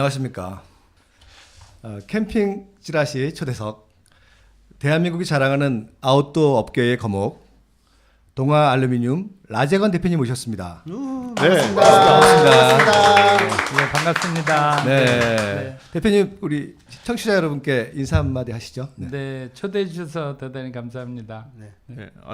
안녕하십니까. 캠핑 찌라시 초대석, 대한민국이 자랑하는 아웃도어 업계의 거목, 동아 알루미늄 라재건 대표님 모셨습니다. 반갑습니다. 네, 반갑습니다. 네. 대표님, 우리 청취자 여러분께 인사 한마디 하시죠. 네, 초대해 주셔서 대단히 감사합니다. 네.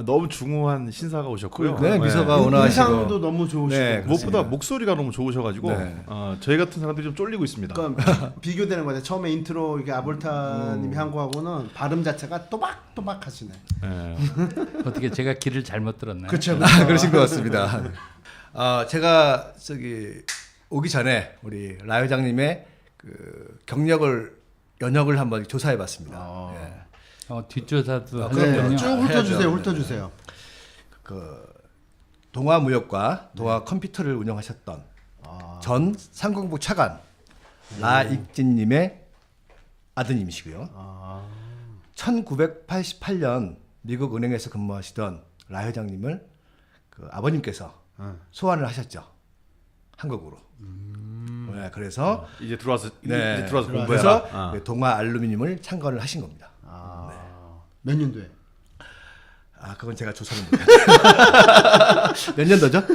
너무 중후한 신사가 오셨고요. 네, 미소가 온화하시고. 인상도 너무 좋으시고 네, 무엇보다 목소리가 너무 좋으셔가지고 네. 저희 같은 사람들이 좀 쫄리고 있습니다. 그러니까 비교되는 거죠. 처음에 인트로 이게 아볼타님이 한 거하고는 발음 자체가 또박또박하시네. 네. 어떻게 제가 길을 잘못 들었나요? 그렇죠. 그러신 것 같습니다. 제가 오기 전에 우리 라 회장님의 그 경력을 연역을 한번 조사해봤습니다. 예. 뒷조사도 그럼요. 하셨군요. 쭉 훑어주세요. 해야죠. 훑어주세요. 그 동아무역과 동아컴퓨터를 운영하셨던 전 상공부 차관 라익진님의 아드님이시고요. 1988년 미국 은행에서 근무하시던 라 회장님을 그 아버님께서 소환을 하셨죠, 한국으로. 네, 그래서 이제 들어와서 네, 이제 들어와서 공부해라. 그래서 그 동아 알루미늄을 창건을 하신 겁니다. 몇 년도에? 그건 제가 조사를 못해요. 몇 년도죠,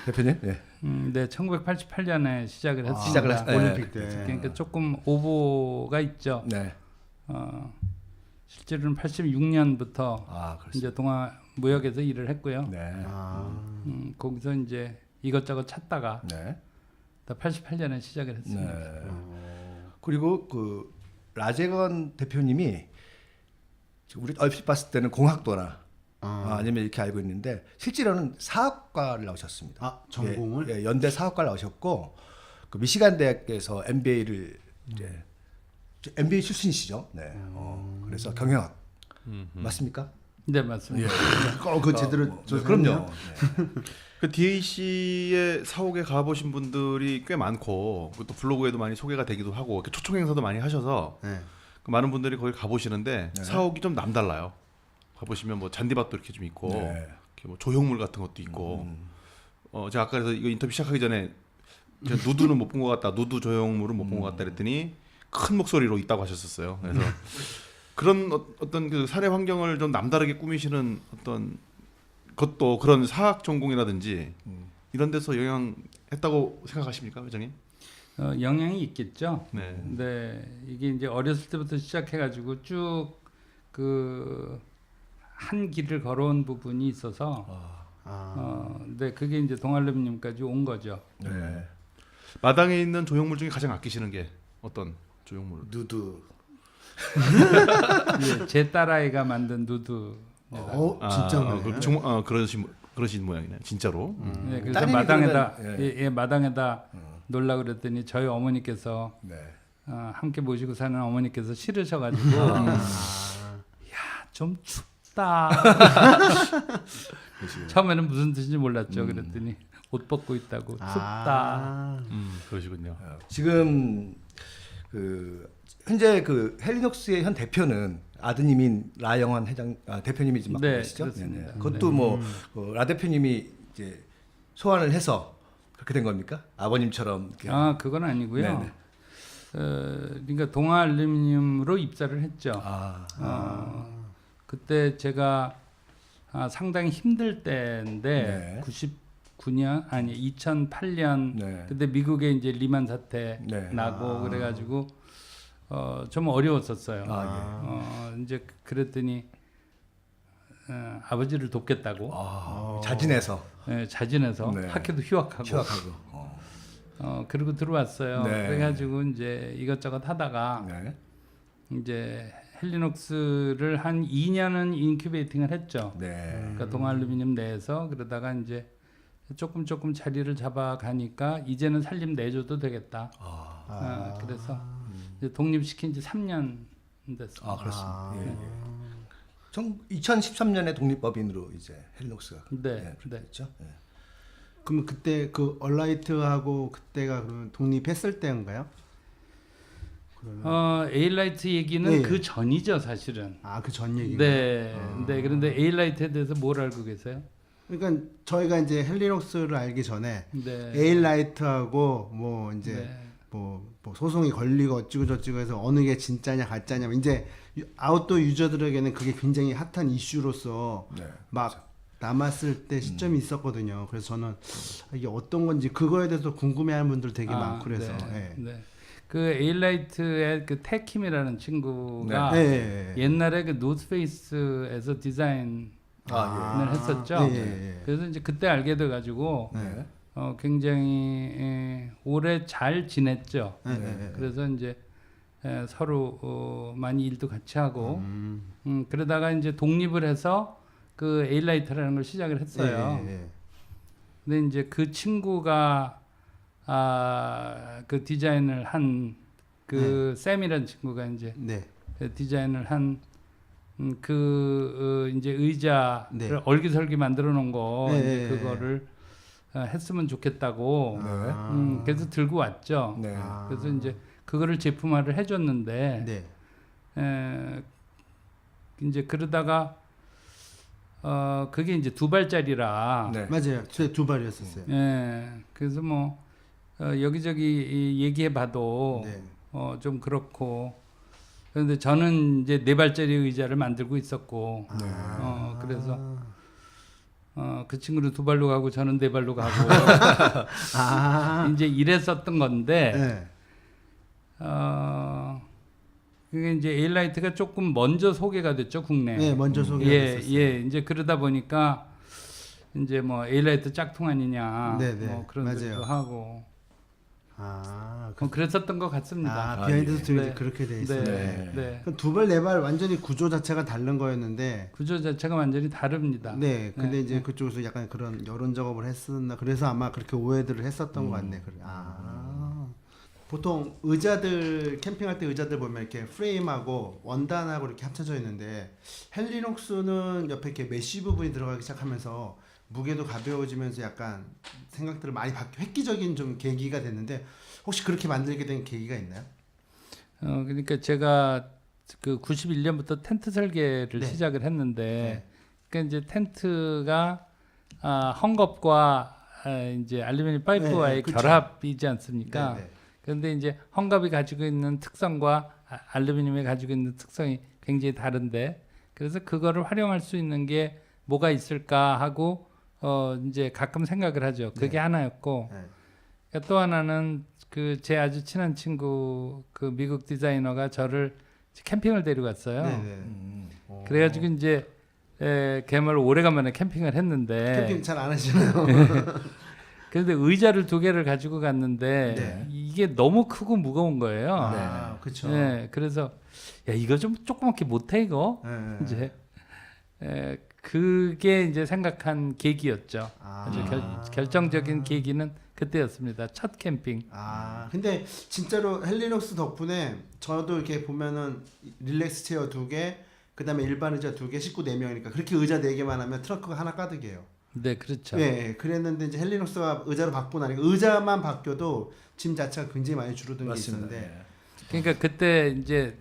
대표님? 네. 네, 1988년에 시작을 했습니다. 시작을 했어요. 올림픽 때. 그러니까 조금 오보가 있죠. 네. 실제로는 86년부터 그렇습니다. 이제 동아 무역에서 일을 했고요. 네. 거기서 이제 이것저것 찾다가 네. 88년에 시작을 했습니다. 네. 그리고 그 라재건 대표님이 우리 얼핏 봤을 때는 공학도나 아니면 이렇게 알고 있는데 실제로는 사학과를 나오셨습니다. 전공을? 예, 연대 사학과를 나오셨고 그 미시간 대학에서 MBA를 이제 MBA 출신이시죠. 네. 그래서 경영학 맞습니까? 네, 맞습니다. 그 제대로 그럼요. 그 DAC의 사옥에 가보신 분들이 꽤 많고 또 블로그에도 많이 소개가 되기도 하고 이렇게 초청 행사도 많이 하셔서 네. 그 많은 분들이 거기 가보시는데 사옥이 좀 남달라요. 가보시면 뭐 잔디밭도 이렇게 좀 있고 네. 이렇게 뭐 조형물 같은 것도 있고 제가 아까 그래서 이거 인터뷰 시작하기 전에 제가 누드는 못 본 것 같다, 누드 조형물은 못 본 것 같다 그랬더니 큰 목소리로 있다고 하셨었어요. 그래서 그런 어떤 그 사내 환경을 좀 남다르게 꾸미시는 어떤 것도 그런 사학 전공이라든지 이런 데서 영향했다고 생각하십니까, 회장님? 영향이 있겠죠. 네. 네, 이게 이제 어렸을 때부터 시작해가지고 쭉 그 한 길을 걸어온 부분이 있어서, 네, 그게 이제 동아알루미늄까지 온 거죠. 네. 마당에 있는 조형물 중에 가장 아끼시는 게 어떤 조형물? 누드. 예, 제 딸아이가 만든 누드. 진짜네. 그러신 모양이네, 진짜로. 네, 그래서 따님이 마당에다 그러면, 마당에다 놀라 그랬더니 저희 어머니께서 네. 함께 모시고 사는 어머니께서 싫으셔가지고 야, 좀 춥다. 처음에는 무슨 뜻인지 몰랐죠. 그랬더니 옷 벗고 있다고 춥다. 그러시군요. 지금 그 현재 그 헬리녹스의 현 대표는 아드님인 라영환 회장 대표님이 지금 맡고 네, 계시죠? 그렇습니다. 그것도 라 대표님이 이제 소환을 해서 그렇게 된 겁니까? 아버님처럼 이렇게. 그건 아니고요. 네네. 그러니까 동아알루미늄으로 입사를 했죠. 그때 제가 상당히 힘들 때인데 네. 99년 아니 2008년 네. 그때 미국에 이제 리만 사태 네. 나고 그래가지고 좀 어려웠었어요. 이제 그랬더니 아버지를 돕겠다고 자진해서 자진해서 네. 학교도 휴학하고 그리고 들어왔어요. 네. 그래가지고 이제 이것저것 하다가 네. 이제 헬리녹스를 한 2년은 인큐베이팅을 했죠. 네. 그러니까 동아알루미늄 내에서 그러다가 이제 조금 자리를 잡아가니까 이제는 살림 내줘도 되겠다. 그래서 이제 독립시킨 지 3년 됐어요. 그렇습니다. 예. 2013년에 독립법인으로 이제 헬리녹스가 네. 됐죠. 네. 그럼 그때 그 얼라이트하고 그때가 그러면 독립했을 때인가요? 에일라이트 얘기는 네. 그 전이죠, 사실은. 그 전 얘기가. 네. 네. 그런데 에일라이트에 대해서 뭘 알고 계세요? 그러니까 저희가 이제 헬리녹스를 알기 전에 네. 에일라이트하고 뭐 이제 네. 뭐 소송이 걸리고 어찌고 저찌고 해서 어느 게 진짜냐 가짜냐 이제 아웃도어 유저들에게는 그게 굉장히 핫한 이슈로서 네. 막 남았을 때 시점이 있었거든요. 그래서 저는 이게 어떤 건지 그거에 대해서 궁금해하는 분들 되게 많고 그래서 네. 예. 네. 그 에일라이트의 그 태킴이라는 친구가 예. 옛날에 그 노스페이스에서 디자인을 했었죠. 예. 그래서 이제 그때 알게 돼가지고 네. 굉장히 오래 잘 지냈죠. 네. 그래서 이제 서로 많이 일도 같이 하고 그러다가 이제 독립을 해서 그 에일라이트라는 걸 시작을 했어요. 예. 근데 이제 그 친구가 그 디자인을 한 그 샘이라는 친구가 이제 네. 디자인을 한 이제 의자를 네. 얼기설기 만들어 놓은 거 네. 이제 그거를 했으면 좋겠다고 네. 그래서 들고 왔죠. 네. 그래서 이제 그거를 제품화를 해줬는데 네. 이제 그러다가 그게 이제 2발짜리라 네. 맞아요. 제 두 발이었었어요. 그래서 뭐 여기저기 얘기해봐도 네. 좀 그렇고 그런데 저는 이제 4발짜리 의자를 만들고 있었고 그래서 그 친구는 2발로 가고 저는 4발로 가고 이제 이랬었던 건데 네. 그게 이제 에일라이트가 조금 먼저 소개가 됐죠 국내에. 네, 먼저 소개했었어요. 예, 이제 그러다 보니까 이제 뭐 에일라이트 짝퉁 아니냐, 네네, 뭐 그런 맞아요. 것도 하고, 그랬었던 것 같습니다. 비하인드 스토리 네. 그렇게 돼 있어요. 네, 네. 그럼 두 발, 네 발 완전히 구조 자체가 다른 거였는데. 구조 자체가 완전히 다릅니다. 네, 근데 이제 그쪽에서 약간 그런 여론 작업을 했었나, 그래서 아마 그렇게 오해들을 했었던 것 같네. 보통 의자들 캠핑할 때 의자들 보면 이렇게 프레임하고 원단하고 이렇게 합쳐져 있는데 헬리녹스는 옆에 이렇게 메쉬 부분이 들어가기 시작하면서 무게도 가벼워지면서 약간 생각들을 많이 획기적인 좀 계기가 됐는데 혹시 그렇게 만들게 된 계기가 있나요? 그러니까 제가 그 91년부터 텐트 설계를 네. 시작을 했는데, 그러니까 이제 텐트가 헝겊과 이제 알루미늄 파이프와의 그쵸. 결합이지 않습니까? 네. 그런데 이제 헝겊이 가지고 있는 특성과 알루미늄이 가지고 있는 특성이 굉장히 다른데, 그래서 그거를 활용할 수 있는 게 뭐가 있을까 하고 이제 가끔 생각을 하죠. 그게 하나였고, 그러니까 또 하나는 그 제 아주 친한 친구 그 미국 디자이너가 저를 캠핑을 데려갔어요. 그래가지고 이제 걔말 오래간만에 캠핑을 했는데 캠핑 잘 안 하시나요? 그런데 의자를 2개를 가지고 갔는데 이게 너무 크고 무거운 거예요. 그렇죠. 네, 그래서 야 이거 좀 조그맣게 못해 이거 이제 그게 이제 생각한 계기였죠. 아주 결정적인 계기는 그때였습니다. 첫 캠핑. 근데 진짜로 헬리녹스 덕분에 저도 이렇게 보면은 릴렉스 체어 2개, 그다음에 일반 의자 2개, 식구 4명이니까 그렇게 의자 4개만 하면 트렁크가 하나 가득해요. 네, 그렇죠. 네, 그랬는데 이제 헬리녹스가 의자로 바꾸고 나니까 의자만 바뀌어도 짐 자체가 굉장히 많이 줄어든 맞습니다. 게 있었는데. 그러니까 그때 이제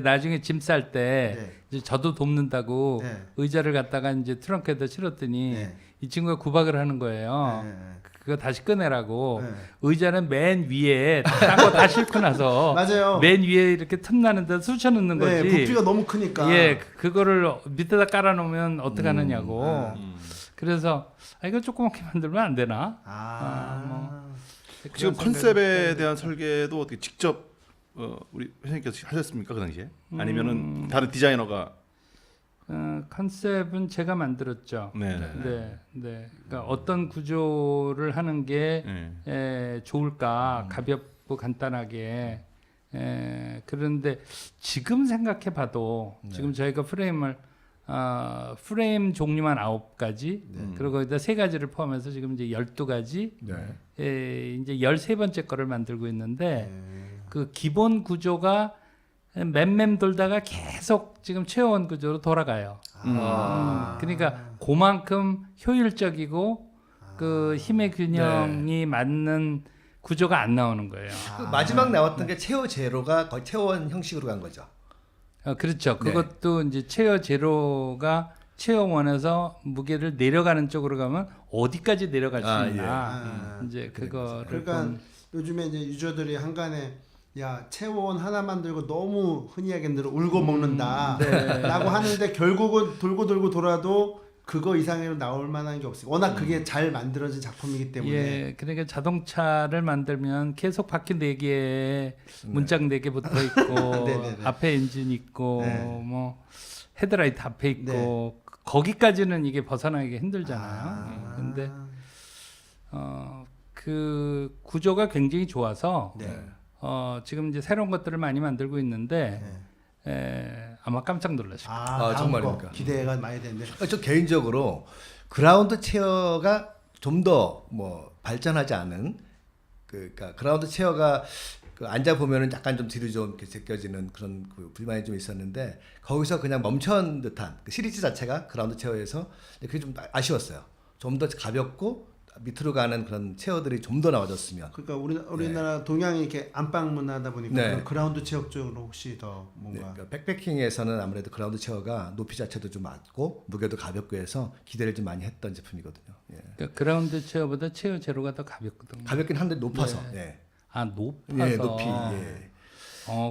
나중에 짐 쌀 때 이제 저도 돕는다고 의자를 갖다가 이제 트렁크에다 실었더니 이 친구가 구박을 하는 거예요. 그거 다시 꺼내라고. 의자는 맨 위에 딴 거 다 싣고 나서 맞아요. 맨 위에 이렇게 틈나는 데 쑤셔 넣는 거지. 부피가 너무 크니까. 예, 그거를 밑에다 깔아 놓으면 어떡 하느냐고. 그래서 이거 조그맣게 만들면 안 되나? 지금 그런 컨셉에 대한 설계도 어떻게 직접 우리 회장님께서 하셨습니까 그 당시에? 아니면은 다른 디자이너가? 컨셉은 제가 만들었죠. 네. 그러니까 어떤 구조를 하는 게 좋을까, 가볍고 간단하게. 그런데 지금 생각해봐도 지금 저희가 프레임 종류만 9가지, 그리고 거기다 3가지를 포함해서 지금 이제 12가지, 이제 13번째 거를 만들고 있는데 그 기본 구조가 맴맴 돌다가 계속 지금 최원 구조로 돌아가요. 그러니까 그만큼 효율적이고 그 힘의 균형이 맞는 구조가 안 나오는 거예요. 그 마지막 나왔던 게 체어 제로가 거의 체어원 형식으로 간 거죠. 그렇죠. 네. 그것도 이제 체어 제로가 체어 원에서 무게를 내려가는 쪽으로 가면 어디까지 내려갈 수 있나. 이제 그거를 그러니까 요즘에 이제 유저들이 한간에 야 체온 하나 만들고 너무 흔히 하겠는데 울고 먹는다 라고 하는데 결국은 돌고 돌아도 그거 이상으로 나올 만한 게 없어요. 워낙 그게 잘 만들어진 작품이기 때문에. 예, 그러니까 자동차를 만들면 계속 바퀴 4개에 문짝 4개 붙어 있고 네네네. 앞에 엔진 있고 네. 뭐 헤드라이트 앞에 있고 거기까지는 이게 벗어나기가 힘들잖아요. 근데 그 구조가 굉장히 좋아서 네. 지금 이제 새로운 것들을 많이 만들고 있는데 아마 깜짝 놀라실 거예요. 다음 정말입니까? 거 기대가 많이 되는데. 저 개인적으로 그라운드 체어가 좀 더 뭐 발전하지 않은 그러니까 그라운드 체어가 그 앉아 보면은 약간 좀 뒤로 좀 이렇게 제껴지는 그런 그 불만이 좀 있었는데 거기서 그냥 멈춘 듯한 그 시리즈 자체가 그라운드 체어에서 그게 좀 아쉬웠어요. 좀 더 가볍고 밑으로 가는 그런 체어들이 좀 더 나와줬으면. 그러니까 우리나라 동양이 이렇게 안방 문화다 보니까 네. 그런 그라운드 체육 쪽으로 혹시 더 네, 뭔가 그러니까 백패킹에서는 아무래도 그라운드 체어가 높이 자체도 좀 맞고 무게도 가볍고 해서 기대를 좀 많이 했던 제품이거든요. 예. 그러니까 그라운드 체어보다 체어 제로가 더 가볍거든요. 가볍긴 한데 높아서. 예. 아 높아서. 예, 높이. 예.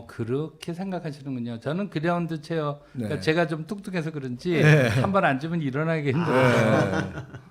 그렇게 생각하시는군요. 저는 그라운드 체어, 그러니까 네. 제가 좀 뚝뚝해서 그런지 한 번 앉으면 일어나기 힘들어요.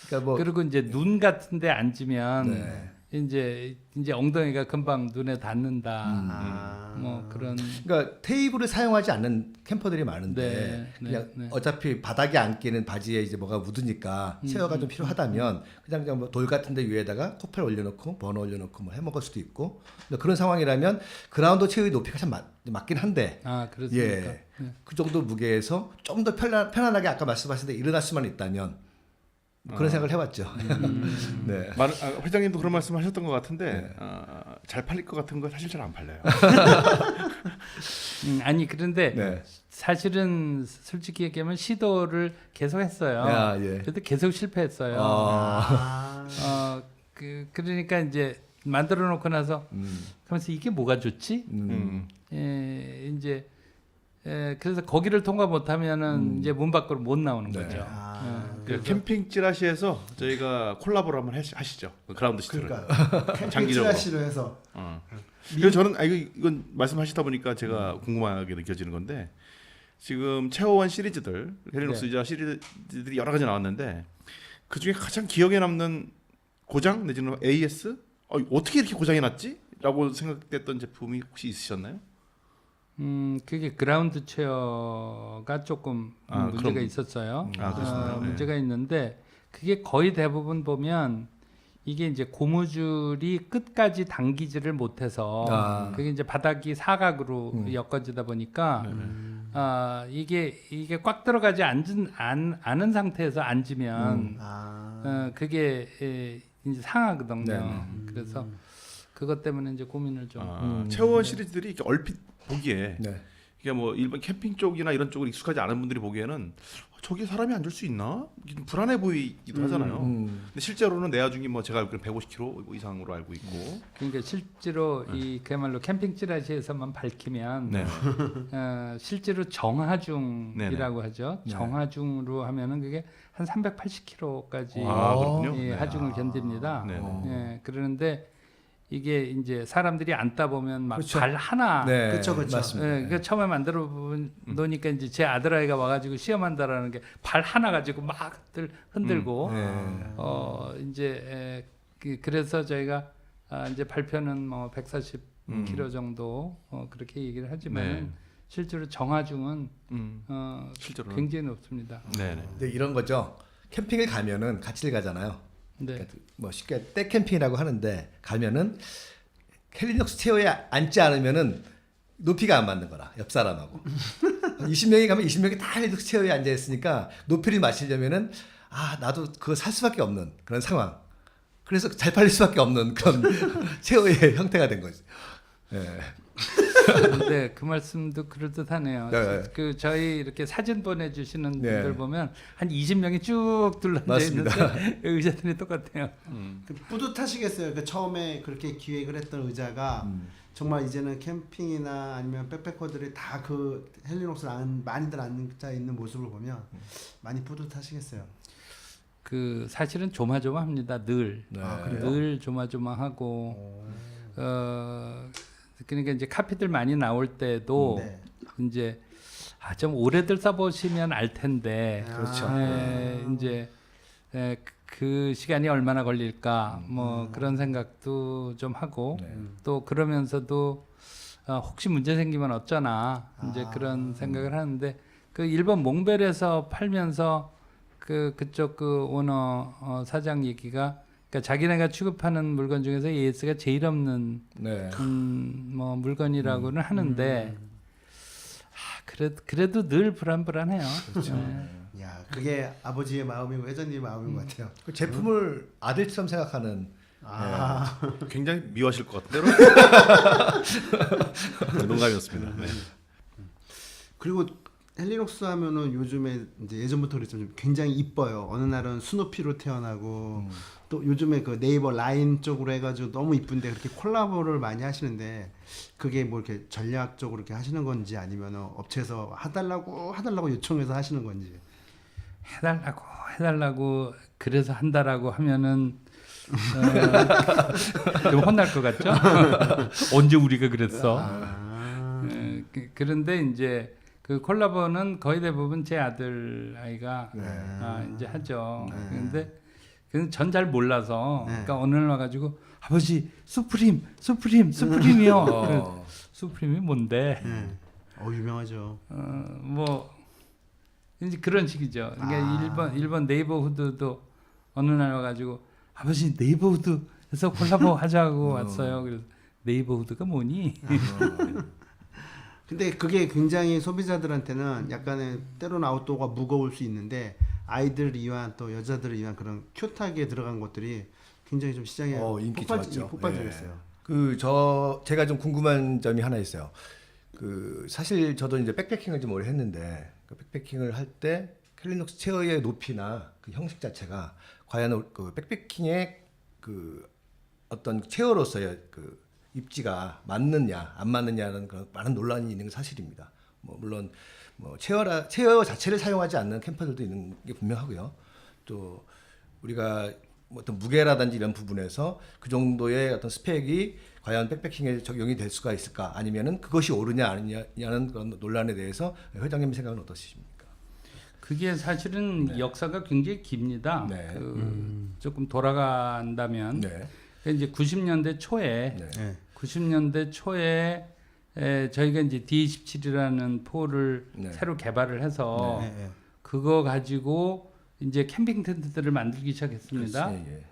그러니까 뭐 그리고 이제 눈 같은데 앉으면 네. 이제 엉덩이가 금방 눈에 닿는다. 뭐 그런. 그러니까 테이블을 사용하지 않는 캠퍼들이 많은데 네, 그냥 네. 어차피 바닥에 앉기는 바지에 이제 뭐가 묻으니까 체어가 좀 필요하다면 그냥 뭐 돌 같은데 위에다가 코펠 올려놓고 버너 올려놓고 뭐 해먹을 수도 있고 그런 상황이라면 그라운드 체어의 높이가 참 맞긴 한데 아 그렇습니까? 예, 그 정도 무게에서 좀 더 편안하게 아까 말씀하신 대로 일어날 수만 있다면 그런 생각을 해봤죠. 네. 회장님도 그런 말씀하셨던 것 같은데 잘 팔릴 것 같은 건 사실 잘 안 팔려요. 아니 그런데 네. 사실은 솔직히 얘기하면 시도를 계속 했어요. 아, 예. 그래도 계속 실패했어요. 그러니까 이제 만들어 놓고 나서 그러면서 이게 뭐가 좋지? 이제 그래서 거기를 통과 못하면은 이제 문 밖으로 못 나오는 네. 거죠. 그 캠핑 찌라시에서 저희가 콜라보를 한번 하시죠. 그 그라운드 시트를. 그러니까 장기적으로. 찌라시로 해서 그래서 저는 이건 말씀하시다 보니까 제가 궁금하게 느껴지는 건데 지금 체어원 시리즈들 헬리녹스 유자 시리즈들이 여러 가지 나왔는데 그 중에 가장 기억에 남는 고장 내지는 AS 어떻게 이렇게 고장이 났지?라고 생각됐던 제품이 혹시 있으셨나요? 그게 그라운드 체어가 조금 문제가 그럼- 있었어요. 그렇습니다. 네. 문제가 있는데 그게 거의 대부분 보면 이게 이제 고무줄이 끝까지 당기지를 못해서 그게 이제 바닥이 사각으로 엮어지다 보니까 이게 꽉 들어가지 않은 상태에서 앉으면 그게 이제 상하거든요. 그래서 그것 때문에 이제 고민을 좀. 체어원 시리즈들이 이렇게 얼핏 보기에 네. 이게 뭐 일반 캠핑 쪽이나 이런 쪽으로 익숙하지 않은 분들이 보기에는 저기 사람이 앉을 수 있나? 좀 불안해 보이기도 하잖아요. 근데 실제로는 내화중이 뭐 제가 알기로는 150kg 이상으로 알고 있고. 그러니까 실제로 이 그야말로 캠핑 찌라시에서만 밝히면 네. 실제로 정하중이라고 하죠. 네. 정하중으로 하면은 그게 한 380kg까지 그렇군요. 예, 네. 하중을 견딥니다. 네. 예, 그러는데 이게 이제 사람들이 앉다 보면 막 그렇죠. 발 하나 네. 그쵸. 맞습니다. 예, 그 처음에 만들어 놓으니까 이제 제 아들아이가 와가지고 시험한다라는 게 발 하나 가지고 막 흔들고 네. 이제 그래서 저희가 이제 발표는 뭐 140kg 정도 그렇게 얘기를 하지만 네. 실제로 정하중은 실제로는. 굉장히 높습니다. 네네. 근데 이런 거죠. 캠핑을 가면은 같이 가잖아요. 네. 그러니까 뭐 쉽게 때 캠핑이라고 하는데 가면은 헬리녹스 체어에 앉지 않으면은 높이가 안 맞는 거라 옆 사람하고 20명이 가면 20명이 다 헬리녹스 체어에 앉아 있으니까 높이를 맞추려면은 나도 그거 살 수밖에 없는 그런 상황. 그래서 잘 팔릴 수밖에 없는 그런 체어의 형태가 된 거지. 예. 근데 그 말씀도 그럴듯하네요. 네. 그 저희 이렇게 사진 보내주시는 네. 분들 보면 한 20명이 쭉 둘러앉아 맞습니다. 있는데 의자들이 똑같아요. 뿌듯하시겠어요. 그 처음에 그렇게 기획을 했던 의자가 정말 이제는 캠핑이나 아니면 백패커들이 다 그 헬리녹스 많이들 앉아 있는 모습을 보면 많이 뿌듯하시겠어요. 그 사실은 조마조마합니다. 늘. 네. 늘 조마조마하고 그러니까 이제 카피들 많이 나올 때도 네. 이제 좀 오래들 써보시면 알 텐데 그렇죠. 이제 그 시간이 얼마나 걸릴까 뭐 그런 생각도 좀 하고 네. 또 그러면서도 혹시 문제 생기면 어쩌나 이제 그런 생각을 하는데 그 일본 몽벨에서 팔면서 그쪽 그 오너 사장 얘기가 그러니까 자기네가 취급하는 물건 중에서 AS가 제일 없는 네. 뭐 물건이라고는 하는데 그래도 늘 불안불안해요. 그렇죠. 네. 야, 그게 아버지의 마음이고 회장님의 마음인 것 같아요. 그 제품을 아들처럼 생각하는 굉장히 미워하실 것 같아요. 농담이었습니다. 네. 그리고 헬리녹스 하면은 요즘에 이제 예전부터 그랬지만 굉장히 이뻐요. 어느 날은 스누피로 태어나고 또 요즘에 그 네이버 라인 쪽으로 해가지고 너무 이쁜데 그렇게 콜라보를 많이 하시는데 그게 뭐 이렇게 전략적으로 이렇게 하시는 건지 아니면 업체에서 해달라고 요청해서 하시는 건지. 해달라고 그래서 한다라고 하면은 좀 혼날 것 같죠? 언제 우리가 그랬어? 그런데 이제 그 콜라보는 거의 대부분 제 아들 아이가 이제 하죠. 그런데 그는 전 잘 몰라서 그러니까 어느 날 와가지고 아버지 수프림이요. 수프림이 뭔데? 유명하죠. 뭐 이제 그런 식이죠. 그러니까 일본 네이버후드도 어느 날 와가지고 아버지 네이버후드에서 콜라보 하자고 왔어요. 그래서 네이버후드가 뭐니? 근데 그게 굉장히 소비자들한테는 약간의 때로는 아웃도어가 무거울 수 있는데 아이들을 위한 또 여자들을 위한 그런 큐트하게 들어간 것들이 굉장히 좀 시장에 인기 좋았죠. 폭발적이었어요. 제가 좀 궁금한 점이 하나 있어요. 그 사실 저도 이제 백패킹을 좀 오래 했는데 그 백패킹을 할 때 헬리녹스 체어의 높이나 그 형식 자체가 과연 그 백패킹의 그 어떤 체어로서의 그 입지가 맞느냐 안 맞느냐는 그런 많은 논란이 있는 게 사실입니다. 뭐 물론 뭐 체어 자체를 사용하지 않는 캠퍼들도 있는 게 분명하고요. 또 우리가 뭐 어떤 무게라든지 이런 부분에서 그 정도의 어떤 스펙이 과연 백패킹에 적용이 될 수가 있을까 아니면은 그것이 옳으냐 아니냐는 그런 논란에 대해서 회장님 생각은 어떠십니까? 그게 사실은 역사가 굉장히 깁니다. 네. 조금 돌아간다면 네. 이제 90년대 초에 네. 90년대 초에 저희가 이제 D27이라는 포를 네. 새로 개발을 해서 네. 그거 가지고 이제 캠핑 텐트들을 만들기 시작했습니다. 그렇지, 예.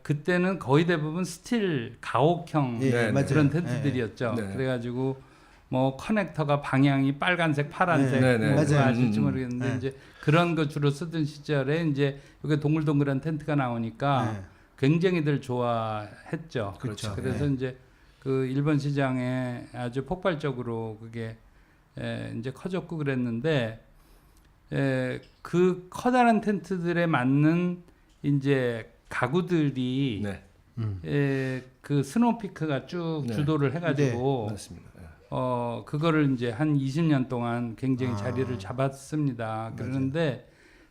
그때는 거의 대부분 스틸 가옥형 맞아요. 그런 텐트들이었죠. 네. 그래가지고 뭐 커넥터가 방향이 빨간색, 파란색 네, 네, 뭐 네. 그거 아실지 모르겠는데 네. 이제 그런 거 주로 쓰던 시절에 이제 이게 동글동글한 텐트가 나오니까 네. 굉장히들 좋아했죠. 그렇죠. 그래서 이제 그 일본 시장에 아주 폭발적으로 그게 이제 커졌고 그랬는데 그 커다란 텐트들에 맞는 이제 가구들이 네. 그 스노우피크가 쭉 네. 주도를 해가지고 맞습니다. 예. 그거를 이제 한 20년 동안 굉장히 자리를 잡았습니다. 그런데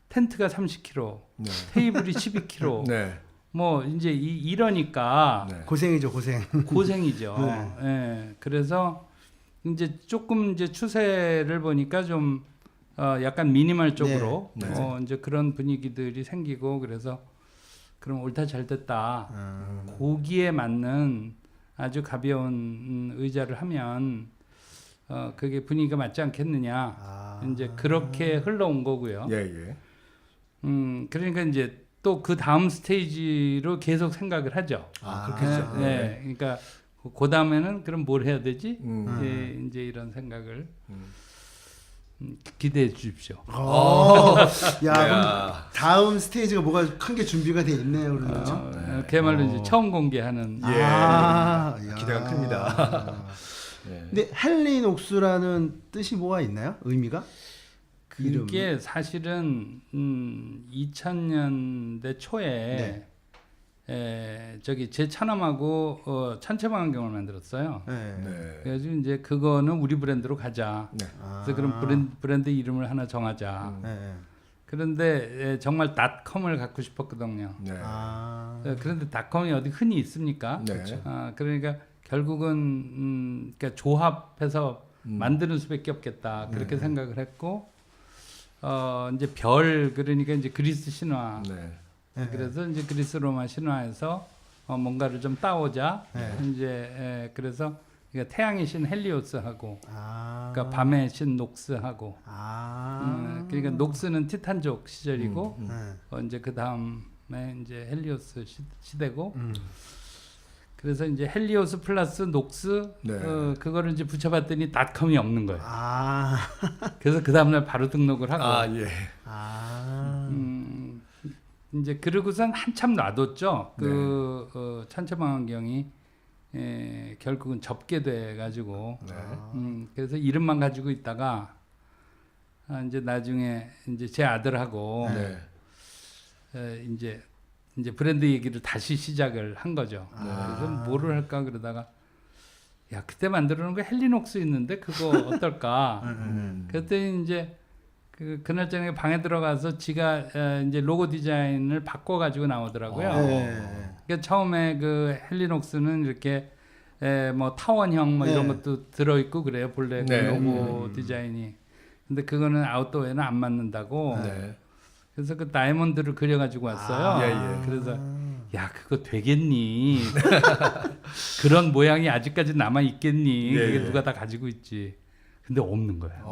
텐트가 30kg, 네. 테이블이 12kg, 네. 뭐 이제 이러니까 네. 고생이죠, 고생. 고생이죠. 예. 그래서 이제 조금 이제 추세를 보니까 좀 약간 미니멀 쪽으로 네. 이제 그런 분위기들이 생기고 그래서 그럼 옳다 잘 됐다. 고기에 맞는 아주 가벼운 의자를 하면 그게 분위기가 맞지 않겠느냐. 이제 그렇게 흘러온 거고요. 예, 예. 그러니까 이제 또 그 다음 스테이지로 계속 생각을 하죠. 그렇겠죠. 네. 그러니까 그 다음에는 그럼 뭘 해야 되지? 음. 이제 이런 생각을 기대해 주십시오. 야, 그럼 다음 스테이지가 뭐가 큰 게 준비가 돼 있네요, 그러죠. 그야말로 이제 처음 공개하는. 야. 기대가 큽니다. 네. 근데 헬리녹스라는 뜻이 뭐가 있나요? 의미가? 그게 사실은 2000년대 초에 저기 제 차남하고 천체망원경을 만들었어요. 네. 그래서 이제 그거는 우리 브랜드로 가자. 네. 그래서 그럼 브랜드 이름을 하나 정하자. 그런데 정말 닷컴을 갖고 싶었거든요. 네. 그런데 닷컴이 어디 흔히 있습니까? 네. 그러니까 결국은 그러니까 조합해서 만드는 수밖에 없겠다 그렇게 생각을 했고 이제 별 그러니까 이제 그리스 신화 네. 그래서 이제 그리스 로마 신화에서 뭔가를 좀 따오자 이제 그래서 그러니까 태양의 신 헬리오스하고 그러니까 밤의 신 녹스하고 그러니까 녹스는 티탄족 시절이고 이제 그 다음에 이제 헬리오스 시대고 그래서 이제 헬리오스 플러스 녹스 네. 그거를 이제 붙여봤더니 닷컴이 없는 거예요. 그래서 그 다음날 바로 등록을 하고 아 예. 이제 그러고선 한참 놔뒀죠. 그 천체망원경이 결국은 접게 돼 가지고 그래서 이름만 가지고 있다가 이제 나중에 이제 제 아들하고 이제 브랜드 얘기를 다시 시작을 한 거죠. 그래서 뭐를 할까 그러다가 야 그때 만들어 놓은 거 헬리녹스 있는데 그거 어떨까? 그랬더니 이제 그날 저녁에 방에 들어가서 지가 이제 로고 디자인을 바꿔 가지고 나오더라고요. 그러니까 처음에 그 헬리녹스는 이렇게 뭐 타원형 뭐 이런 것도 들어 있고 그래요. 본래 그 로고 디자인이. 근데 그거는 아웃도어에는 안 맞는다고. 그래서 그 다이아몬드를 그려 가지고 왔어요. 그래서 야 그거 되겠니? 그런 모양이 아직까지 남아 있겠니? 그게 누가 다 가지고 있지. 근데 없는 거예요.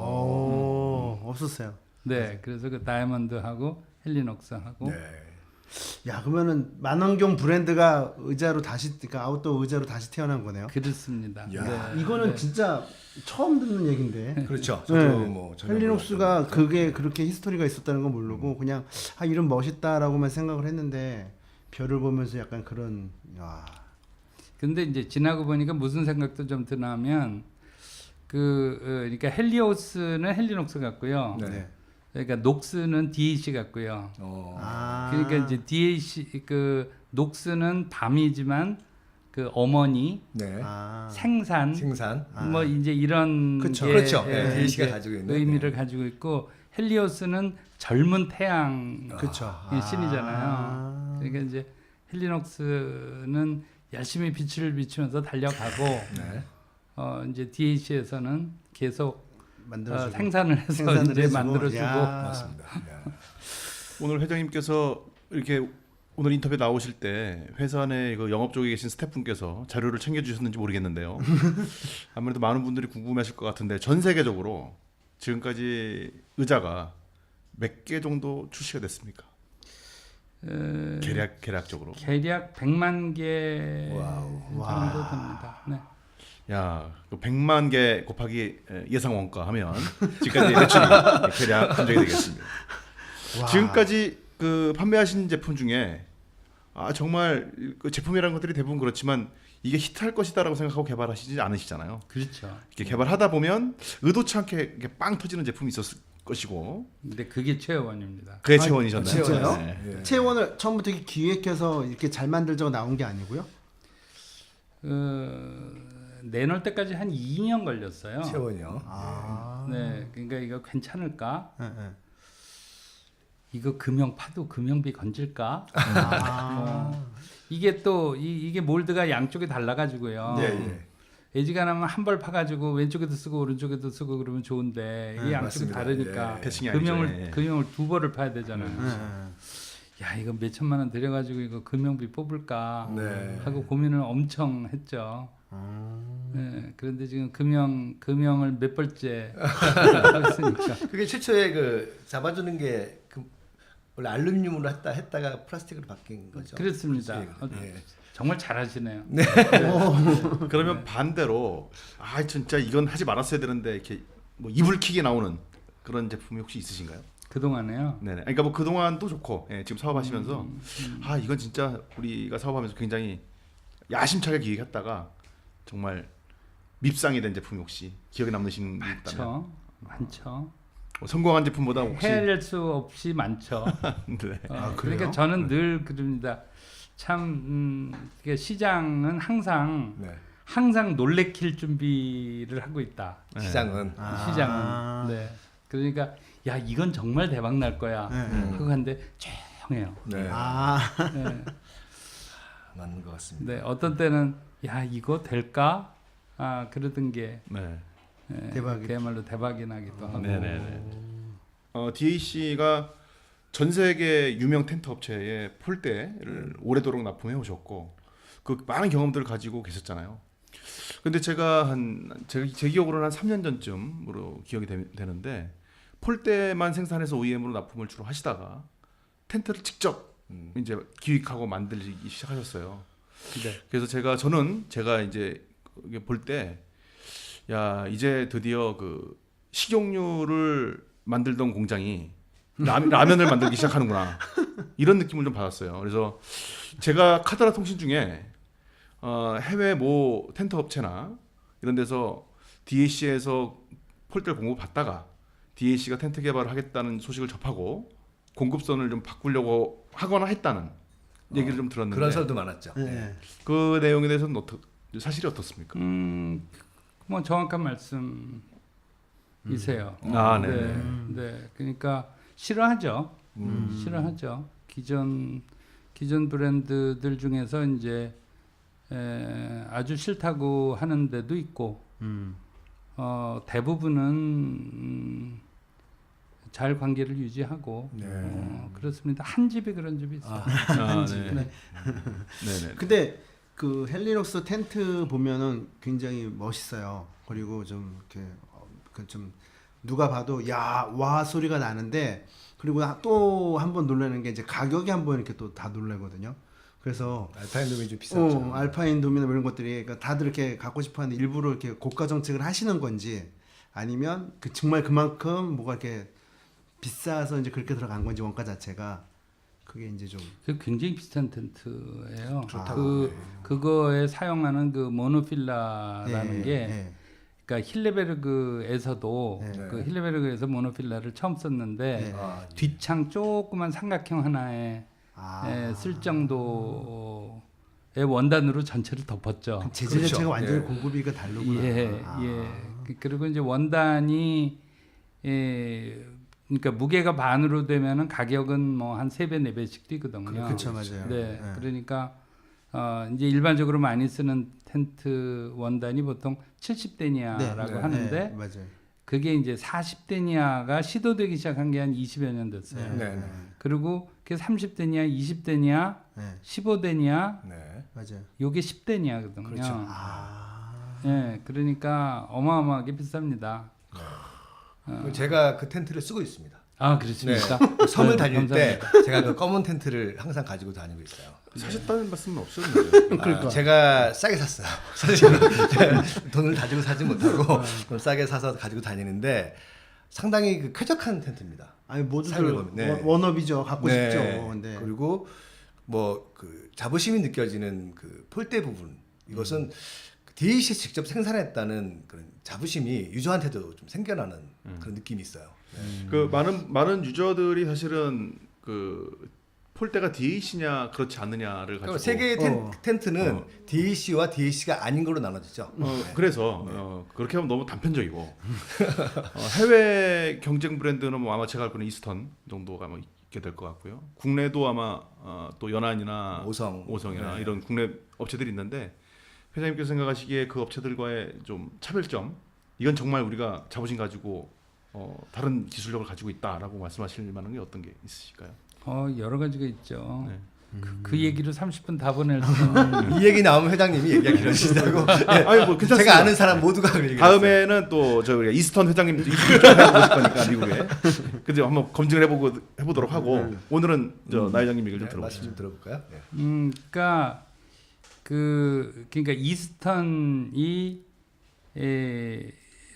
없었어요. 네, 그래서 그 다이아몬드하고 헬리녹스하고. 야 그러면은 만원경 브랜드가 의자로 다시 그러니까 아웃도어 의자로 다시 태어난 거네요. 그렇습니다. 이거는 진짜 처음 듣는 얘긴데. 그렇죠. 저도 뭐 헬리녹스가 그게 그렇게 히스토리가 있었다는 건 모르고 그냥 이름 멋있다라고만 생각을 했는데 별을 보면서 약간 그런 근데 이제 지나고 보니까 무슨 생각도 좀 드냐면 그러니까 헬리오스는 헬리녹스 같고요. 그러니까 녹스는 DAC 같고요. 그러니까 이제 DAC 그 녹스는 밤이지만 그 어머니 생산 뭐 이제 이런 그렇죠. 게 그렇죠. DAC가 가지고 있는 의미를 가지고 있고 헬리오스는 젊은 태양 신이잖아요. 그러니까 이제 헬리녹스는 열심히 빛을 비추면서 달려가고 이제 DAC에서는 계속 생산을 해서 이제 만들어주고. 맞습니다. 오늘 회장님께서 이렇게 오늘 인터뷰 나오실 때 회사 내 그 영업 쪽에 계신 스태프분께서 자료를 챙겨주셨는지 모르겠는데요. 아무래도 많은 분들이 궁금해하실 것 같은데 전 세계적으로 지금까지 의자가 몇 개 정도 출시가 됐습니까? 계략적으로. 계략 100만 개 정도 됩니다. 네. 야, 100만 개 곱하기 예상 원가 하면 지금까지 매출이 계략 한정이 되겠습니다. 지금까지 그 판매하신 제품 중에 정말 그 제품이라는 것들이 대부분 그렇지만 이게 히트할 것이다라고 생각하고 개발하시지 않으시잖아요. 그렇죠. 이렇게 개발하다 보면 의도치 않게 이렇게 빵 터지는 제품이 있었을 것이고. 근데 그게 최원입니다. 그게 최원이셨나요? 진짜요? 네. 최원을 처음부터 이렇게 기획해서 이렇게 잘 만들자고 나온 게 아니고요? 내놓을 때까지 한 2년 걸렸어요. 채원이요. 네, 그러니까 이거 괜찮을까? 이거 금형비 건질까? 이게 또 이게 몰드가 양쪽에 달라가지고요. 애지간하면 한 벌 파가지고 왼쪽에도 쓰고 오른쪽에도 쓰고 그러면 좋은데 이게 양쪽이 맞습니다. 다르니까 패싱이 금형을 두 벌을 파야 되잖아요. 야 이거 몇 천만 원 들여가지고 이거 금형비 뽑을까 하고 고민을 엄청 했죠. 네, 그런데 지금 금형을 몇 벌째 했으니까. 그게 최초에 그 잡아주는 게 그 원래 알루미늄으로 했다가 플라스틱으로 바뀐 거죠. 그렇습니다. 정말 잘하시네요. 그러면 반대로 진짜 이건 하지 말았어야 되는데 이렇게 뭐 이불킥이 나오는 그런 제품이 혹시 있으신가요? 그동안에요. 네네. 그러니까 뭐 그동안도 좋고 지금 사업하시면서 이건 진짜 우리가 사업하면서 굉장히 야심차게 기획했다가 정말 밉상이 된 제품이 혹시 기억에 남으신 게 있다면? 많죠. 성공한 제품보다 혹시 헤아릴 수 없이 많죠. 네. 그러니까 저는 늘 그럽니다. 참 시장은 항상 놀래킬 준비를 하고 있다. 시장은 시장은. 네. 그러니까 야 이건 정말 대박 날 거야. 네. 그거 한데 조용해요. 네. 아, 네. 맞는 것 같습니다. 네, 어떤 때는 야 이거 될까? 그러던 게 네. 대박이. 그야말로 대박이 나기도 하고. 네네네. DAC가 전 세계 유명 텐트 업체의 폴대를 오래도록 납품해 오셨고 그 많은 경험들을 가지고 계셨잖아요. 근데 제가 제 기억으로는 한 3년 전쯤으로 기억이 되는데 폴대만 생산해서 OEM으로 납품을 주로 하시다가 텐트를 직접 이제 기획하고 만들기 시작하셨어요. 네. 그래서 제가 이제 볼 때 야 이제 드디어 그 식용유를 만들던 공장이 라면을 만들기 시작하는구나 이런 느낌을 좀 받았어요. 그래서 제가 카더라 통신 중에 해외 뭐 텐트 업체나 이런 데서 DAC에서 폴대를 공급받다가 DAC가 텐트 개발을 하겠다는 소식을 접하고 공급선을 좀 바꾸려고 하거나 했다는 얘기를 좀 들었는데 그런 설도 많았죠. 네. 그 내용에 대해서는 사실이 어떻습니까? 뭐 정확한 말씀이세요. 네네. 네, 그러니까 싫어하죠. 싫어하죠. 기존 브랜드들 중에서 이제 아주 싫다고 하는 데도 있고, 대부분은 잘 관계를 유지하고 그렇습니다. 한 집이 그런 집이 있어요. 네. 네네. 근데 그 헬리녹스 텐트 보면은 굉장히 멋있어요. 그리고 좀 이렇게 좀 누가 봐도 야 와 소리가 나는데 그리고 또 한 번 놀라는 게 이제 가격이 한 번 이렇게 또 다 놀라거든요. 그래서 알파인 도면이 좀 비싸죠. 알파인 도미나 이런 것들이 그러니까 다들 이렇게 갖고 싶어하는데 일부러 이렇게 고가 정책을 하시는 건지 아니면 정말 그만큼 뭐가 이렇게 비싸서 이제 그렇게 들어간 건지 원가 자체가 그게 이제 좀 그 굉장히 비슷한 텐트예요. 좋다고. 그거에 사용하는 그 모노필라라는 게 네. 그러니까 힐레베르그에서도 네. 그 힐레베르그에서 모노필라를 처음 썼는데 네. 뒷창 조그만 삼각형 하나에 쓸 정도의 원단으로 전체를 덮었죠. 재질 그렇죠. 자체가 완전히 예. 공급이 다르구나. 예. 그리고 이제 원단이 그러니까 무게가 반으로 되면은 가격은 뭐 한 3배, 4배씩 뛰거든요. 그렇죠, 맞아요. 네. 그러니까 이제 일반적으로 많이 쓰는 텐트 원단이 보통 70데니아라고 하는데 네, 맞아요. 그게 이제 40데니아가 시도되기 시작한 게 한 20여 년 됐어요. 네. 그리고 그게 30데니아, 20데니아, 네, 15데니아, 네. 맞아요. 요게 10데니아거든요. 그렇죠. 네, 그러니까 어마어마하게 비쌉니다. 제가 그 텐트를 쓰고 있습니다. 아, 그렇습니까? 섬을 네, 다닐 때 감사합니다. 제가 그 검은 텐트를 항상 가지고 다니고 있어요. 사셨다는 말씀은 없었는데. 제가 싸게 샀어요. 사실은 돈을 가지고 사지 못하고 좀 싸게 사서 가지고 다니는데 상당히 그 쾌적한 텐트입니다. 아니 모두들 사용해보면, 네. 원업이죠. 갖고 네. 싶죠. 근데 그리고 뭐 그 자부심이 느껴지는 그 폴대 부분 이것은 DAC 직접 생산했다는 그런 자부심이 유저한테도 좀 생겨나는 그런 느낌이 있어요. 네. 그 많은 유저들이 사실은 그 폴대가 DAC냐 그렇지 않느냐를 가지고 그러니까 세 개의 텐트는 DAC와 DAC가 아닌 걸로 나눠지죠. 그래서 그렇게 하면 너무 단편적이고 해외 경쟁 브랜드는 뭐 아마 제가 알고는 이스턴 정도가 아마 있게 될 것 같고요. 국내도 아마 또 연안이나 오성이나 네. 이런 국내 업체들이 있는데 회장님께서 생각하시기에 그 업체들과의 좀 차별점 이건 정말 우리가 자부심 가지고 다른 기술력을 가지고 있다라고 말씀하실 만한 게 어떤 게 있으실까요? 여러 가지가 있죠. 네. 그 얘기로 30분 다 보낼 수는 이 얘기 나오면 회장님이 얘기가 길어지다고. 아니 뭐 괜찮습니다. 제가 아는 사람 모두가 그 얘기를 다음에는 또 저희가 이스턴 회장님도 이스턴 좀 해보실 거니까 미국에 그죠 한번 검증을 해보도록 하고 오늘은 나 회장님 얘기를 좀 말씀 들어보시죠. 좀 들어볼까요? 네. 그러니까 그러니까 이스턴이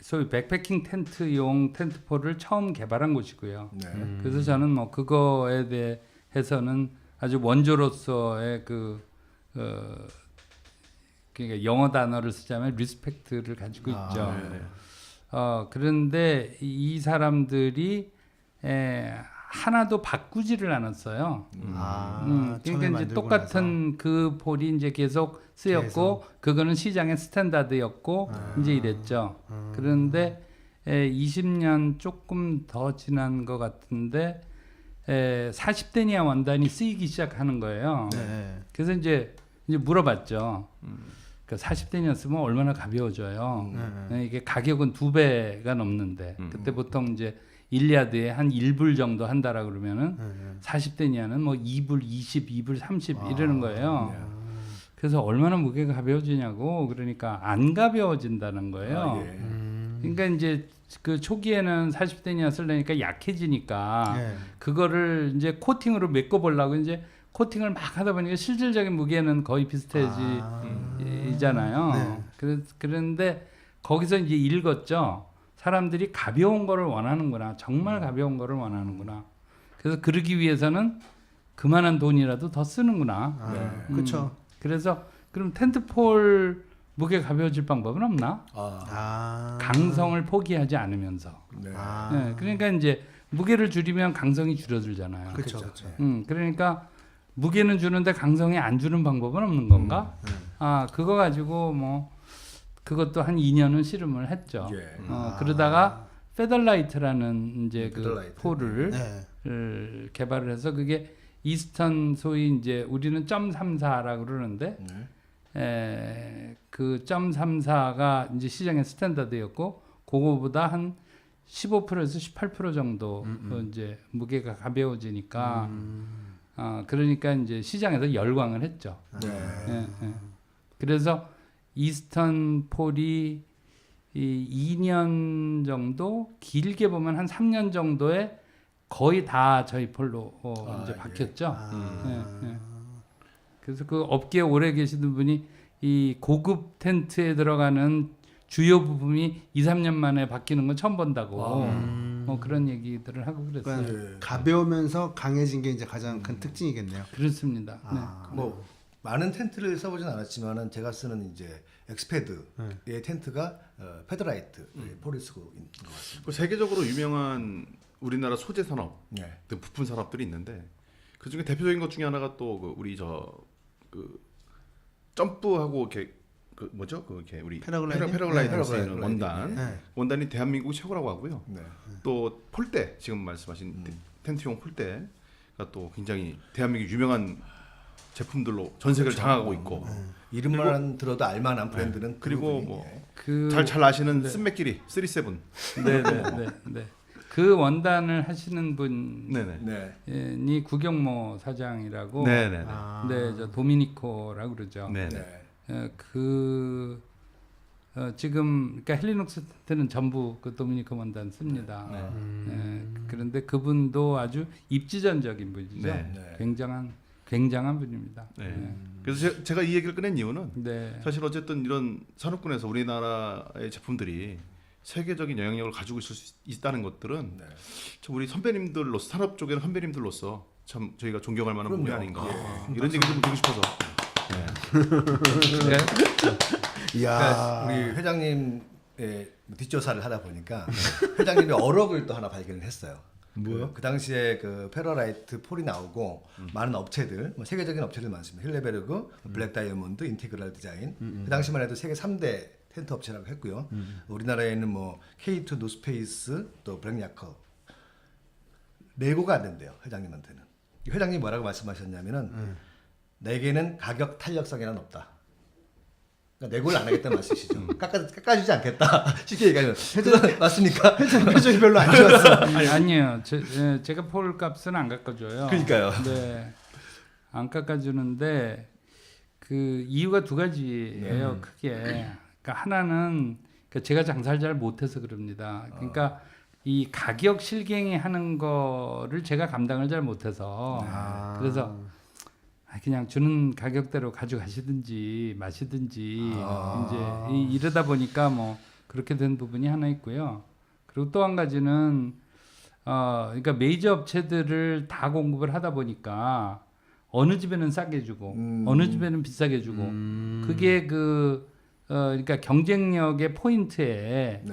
소위 백패킹 텐트용 텐트폴을 처음 개발한 곳이고요. 네. 그래서 저는 뭐 그거에 대해서는 아주 원조로서의 그러니까 영어 단어를 쓰자면 리스펙트를 가지고 있죠. 네. 그런데 이 사람들이 하나도 바꾸지를 않았어요. 처음에 그러니까 이제 만들고 똑같은 그 폴이 이제 계속 쓰였고 그거는 시장의 스탠다드였고 이제 이랬죠. 그런데 20년 조금 더 지난 것 같은데 40데니아 원단이 쓰이기 시작하는 거예요. 네. 그래서 이제 물어봤죠. 그 40데니아 쓰면 얼마나 가벼워져요. 이게 가격은 2배가 넘는데 그때 보통 이제 1야드에 한 1불 정도 한다라 그러면은 40데니아는 뭐 2불 20, 2불 30 이러는 거예요. 그래서 얼마나 무게가 가벼워지냐고 그러니까 안 가벼워진다는 거예요. 그러니까 이제 그 초기에는 40데니아 쓰려니까 약해지니까 그거를 이제 코팅으로 메꿔 보려고 이제 코팅을 막 하다 보니까 실질적인 무게는 거의 비슷해지잖아요. 그런데 거기서 이제 읽었죠. 사람들이 가벼운 거를 원하는구나. 정말 가벼운 거를 원하는구나. 그래서 그러기 위해서는 그만한 돈이라도 더 쓰는구나. 그렇죠. 그래서 그럼 텐트폴 무게 가벼워질 방법은 없나? 강성을 포기하지 않으면서. 네. 네, 그러니까 이제 무게를 줄이면 강성이 줄어들잖아요. 그렇죠. 그러니까 무게는 주는데 강성이 안 주는 방법은 없는 건가? 그거 가지고 뭐 그것도 한 2년은 씨름을 했죠. 그러다가 페더라이트라는 이제 그 페더라이트. 폴을 개발을 해서 그게 이스턴 소위 이제 우리는 .34라고 그러는데 그 .34가 이제 시장의 스탠다드였고 그거보다 한 15%에서 18% 정도 이제 무게가 가벼워지니까 그러니까 이제 시장에서 열광을 했죠. 그래서 이스턴 폴이 이 2년 정도 길게 보면 한 3년 정도에 거의 다 저희 폴로 이제 바뀌었죠. 그래서 그 업계에 오래 계시던 분이 이 고급 텐트에 들어가는 주요 부품이 2, 3년 만에 바뀌는 건 처음 본다고 뭐 그런 얘기들을 하고 그랬어요. 그러니까 가벼우면서 강해진 게 이제 가장 큰 특징이겠네요. 그렇습니다. 뭐 많은 텐트를 써보진 않았지만은 제가 쓰는 이제 엑스패드의 텐트가 페더라이트 폴을 쓰고 있는 것 같습니다. 그 세계적으로 유명한 우리나라 소재 산업 네. 등 부품 산업들이 있는데 그 중에 대표적인 것 중에 하나가 또 그 우리 그 점프하고 이렇게 그 뭐죠? 그 이렇게 우리 패러글라이딩 쓰는 원단 원단이 대한민국 최고라고 하고요. 또 폴대 지금 말씀하신 텐트용 폴대가 또 굉장히 대한민국 유명한 제품들로 전 세계를 장악하고 있고 이름만 들어도 알만한 브랜드는 그리고 그 뭐 그 잘 아시는 쓴맥끼리 37 네네네. 그 원단을 하시는 분이 네. 구경모 사장이라고. 네네네. 네, 저 도미니코라고 그러죠. 네네. 지금 그러니까 헬리녹스 텐트는 전부 그 도미니코 원단 씁니다. 그런데 그분도 아주 입지전적인 분이죠. 네. 굉장한 분입니다. 네. 그래서 제가 이 얘기를 꺼낸 이유는 네. 사실 어쨌든 이런 산업군에서 우리나라의 제품들이 세계적인 영향력을 가지고 있을 수 있다는 것들은 참 우리 선배님들로서 산업 쪽에는 선배님들로서 참 저희가 존경할 만한 부분이 아닌가 이런 얘기 좀 드리고 싶어서. 그러니까 우리 회장님의 뒷조사를 하다 보니까 회장님이 어록을 또 하나 발견을 했어요. 뭐요? 그 당시에 그 페러라이트 폴이 나오고 많은 업체들, 뭐 세계적인 업체들 많습니다. 힐레베르그, 블랙 다이아몬드, 인티그랄 디자인. 그 당시만 해도 세계 3대 텐트 업체라고 했고요. 우리나라에는 뭐 K2 노스페이스, 또 블랙야커. 내고가 안 된대요. 회장님한테는. 회장님이 뭐라고 말씀하셨냐면은 내게는 가격 탄력성이란 없다. 그러니까 내고를 안 하겠다는 말씀이시죠. 깎아주지 않겠다. 쉽게 얘기하면 맞습니까? 회장 표정이 별로 안 좋았어. 아니에요. 제가 폴 값은 안 깎아줘요. 그러니까요. 네, 안 깎아주는데 그 이유가 두 가지예요. 크게. 그러니까 하나는 그러니까 제가 장사를 잘 못해서 그럽니다. 그러니까 이 가격 실갱이 하는 거를 제가 감당을 잘 못해서 그래서 그냥 주는 가격대로 가져가시든지 마시든지 이제 이러다 보니까 뭐 그렇게 된 부분이 하나 있고요. 그리고 또 한 가지는 그러니까 메이저 업체들을 다 공급을 하다 보니까 어느 집에는 싸게 주고 어느 집에는 비싸게 주고 그게 그러니까 경쟁력의 포인트에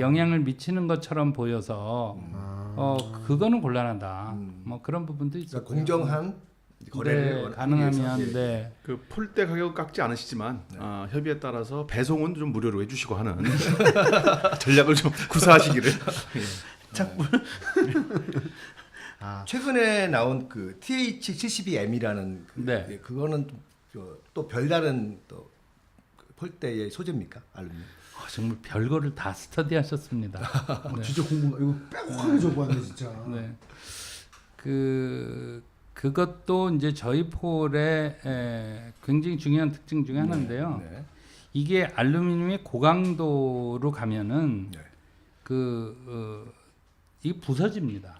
영향을 미치는 것처럼 보여서 그거는 곤란하다. 뭐 그런 부분도 있어요. 그러니까 공정한 거래를 가능하면 네. 그 폴대 가격은 깎지 않으시지만 협의에 따라서 배송은 좀 무료로 해주시고 하는 전략을 좀 구사하시기를. 최근에 나온 그 TH72M이라는 네. 그거는 또 별다른 또 폴대의 소재입니까? 알루미늄. 정말 별거를 다 스터디하셨습니다. 네. 진짜 공부 이거 빼곡하게 적어왔네 진짜. 네. 그것도 이제 저희 폴의 굉장히 중요한 특징 중에 하나인데요. 네. 이게 알루미늄의 고강도로 가면은 네. 이게 부서집니다.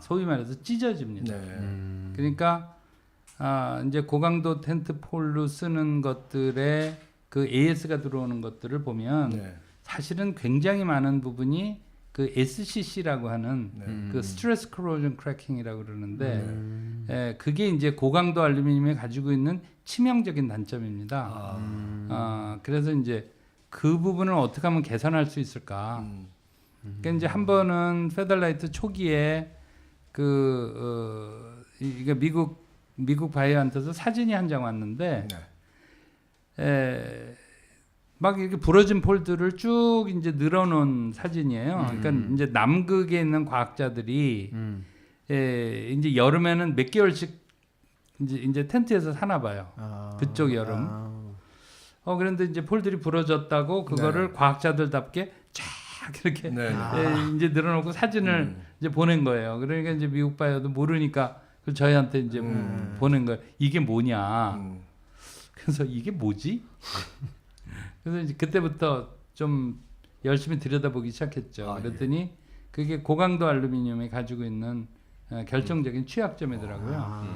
소위 말해서 찢어집니다. 네. 그러니까 이제 고강도 텐트 폴로 쓰는 것들의 그 AS가 들어오는 것들을 보면 네. 사실은 굉장히 많은 부분이 그 SCC라고 하는 그 스트레스 코로전 크래킹이라고 그러는데 그게 이제 고강도 알루미늄이 가지고 있는 치명적인 단점입니다. 그래서 이제 그 부분을 어떻게 하면 개선할 수 있을까? 그러니까 이제 한 번은 페더라이트 초기에 이게 미국 바이오한테서 사진이 한 장 왔는데 네. 막 이렇게 부러진 폴드를 쭉 이제 늘어놓은 사진이에요. 그러니까 이제 남극에 있는 과학자들이 이제 여름에는 몇 개월씩 이제 텐트에서 사나 봐요. 그쪽 여름. 그런데 이제 폴들이 부러졌다고 그거를 과학자들답게 쫙 이렇게 네. 이제 늘어놓고 사진을 이제 보낸 거예요. 그러니까 이제 미국 바이오도 모르니까 그 저희한테 이제 보낸 거예요. 이게 뭐냐. 그래서 이게 뭐지? 그래서 이제 그때부터 좀 열심히 들여다보기 시작했죠. 그랬더니 그게 고강도 알루미늄이 가지고 있는 결정적인 취약점이더라고요.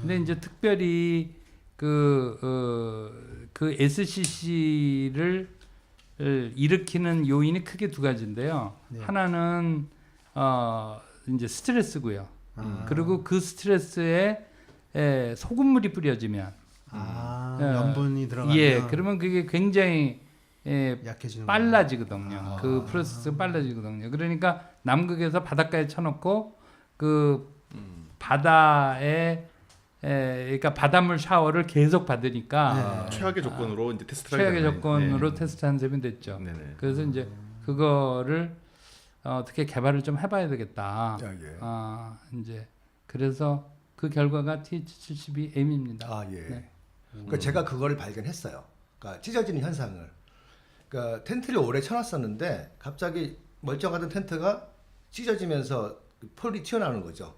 근데 이제 특별히 그 SCC를 일으키는 요인이 크게 두 가지인데요. 하나는 이제 스트레스고요. 그리고 그 스트레스에 소금물이 뿌려지면 염분이 들어가면 그러면 그게 굉장히 약해지는 빨라지거든요. 그 프로세스가 빨라지거든요. 그러니까 남극에서 바닷가에 쳐놓고 그 바다에 그러니까 바닷물 샤워를 계속 받으니까 최악의 조건으로 이제 테스트를 최악의 하잖아요. 조건으로 테스트한 셈이 됐죠. 네네. 그래서 이제 그거를 어떻게 개발을 좀 해봐야 되겠다. 이제 그래서 그 결과가 TH72M입니다. 예. 그러니까 제가 그거를 발견했어요. 그러니까 찢어지는 현상을. 그러니까 텐트를 오래 쳐놨었는데 갑자기 멀쩡하던 텐트가 찢어지면서 폴이 튀어나오는 거죠.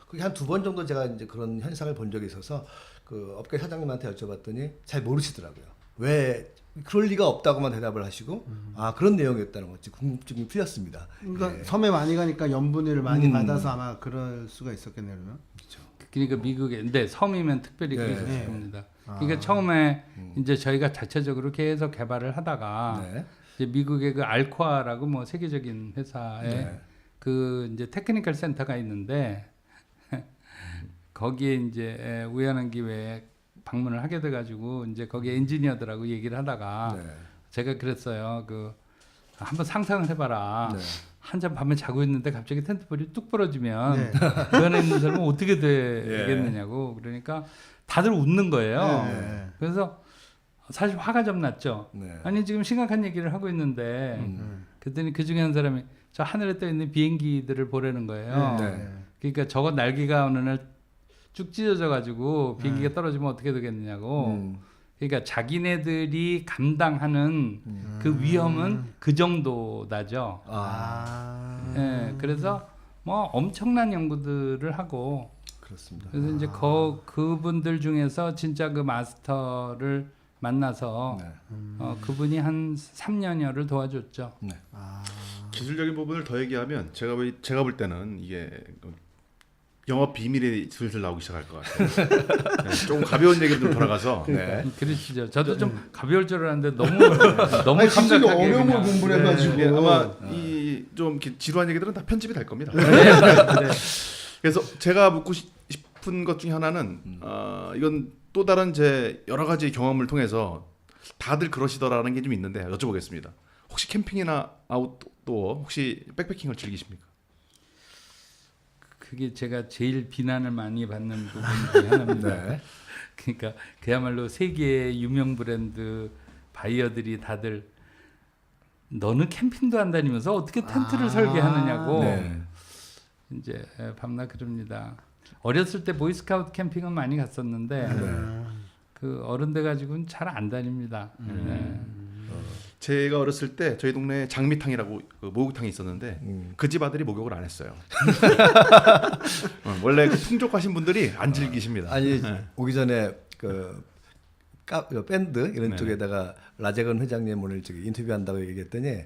그게 한 2번 정도 제가 이제 그런 현상을 본 적이 있어서 그 업계 사장님한테 여쭤봤더니 잘 모르시더라고요. 왜 그럴 리가 없다고만 대답을 하시고 그런 내용이었다는 거지. 궁금증이 풀렸습니다. 그러니까 섬에 많이 가니까 염분을 많이 받아서 아마 그럴 수가 있었겠네요. 그러면. 그렇죠. 그러니까 미국에 근데 섬이면 특별히 그랬을 겁니다. 그러니까 처음에 이제 저희가 자체적으로 계속 개발을 하다가 이제 미국의 그 알코아라고 뭐 세계적인 회사에 그 이제 테크니컬 센터가 있는데 거기에 이제 우연한 기회에 방문을 하게 돼가지고 이제 거기 엔지니어들하고 얘기를 하다가 제가 그랬어요. 그 한번 상상을 해봐라. 한참 밤에 자고 있는데 갑자기 텐트폴이 뚝 부러지면 그 안에 있는 사람은 어떻게 되겠느냐고. 그러니까 다들 웃는 거예요. 그래서 사실 화가 좀 났죠. 아니 지금 심각한 얘기를 하고 있는데 그랬더니 그 중에 한 사람이 저 하늘에 떠 있는 비행기들을 보라는 거예요. 그러니까 저거 날개가 어느 날 쭉 찢어져 가지고 비행기가 떨어지면 어떻게 되겠느냐고. 그러니까 자기네들이 감당하는 그 위험은 그 정도다죠. 그래서 뭐 엄청난 연구들을 하고 그렇습니다. 그래서 이제 그분들 중에서 진짜 그 마스터를 만나서 그분이 한 3년여를 도와줬죠. 기술적인 부분을 더 얘기하면 제가 볼 때는 이게 영업 비밀이 슬슬 나오기 시작할 것 같아요. 조금 가벼운 얘기로 좀 돌아가서. 그러시죠. 저도 좀 가벼울 줄 알았는데 너무 아니, 갑자기 심각하게 어려운 걸 그냥. 공부를 해가지고 이게 아마 이 좀 지루한 얘기들은 다 편집이 될 겁니다. 그래서 제가 묻고 싶은 것 중에 하나는 이건 또 다른 제 여러 가지 경험을 통해서 다들 그러시더라는 게 좀 있는데 여쭤보겠습니다. 혹시 캠핑이나 아웃도어 혹시 백패킹을 즐기십니까? 그게 제가 제일 비난을 많이 받는 부분 중에 하나입니다. 네. 그러니까 그야말로 세계의 유명 브랜드 바이어들이 다들 너는 캠핑도 안 다니면서 어떻게 텐트를 설계하느냐고 네. 이제 밤낮 그럽니다. 어렸을 때 보이스카우트 캠핑은 많이 갔었는데 그 어른 돼 가지고는 잘 안 다닙니다. 네. 제가 어렸을 때 저희 동네에 장미탕이라고 그 목욕탕이 있었는데 그 집 아들이 목욕을 안 했어요. 원래 그 풍족하신 분들이 안 즐기십니다. 아니 네. 오기 전에 그 밴드 이런 네. 쪽에다가 라제건 회장님 오늘 저기 인터뷰한다고 얘기했더니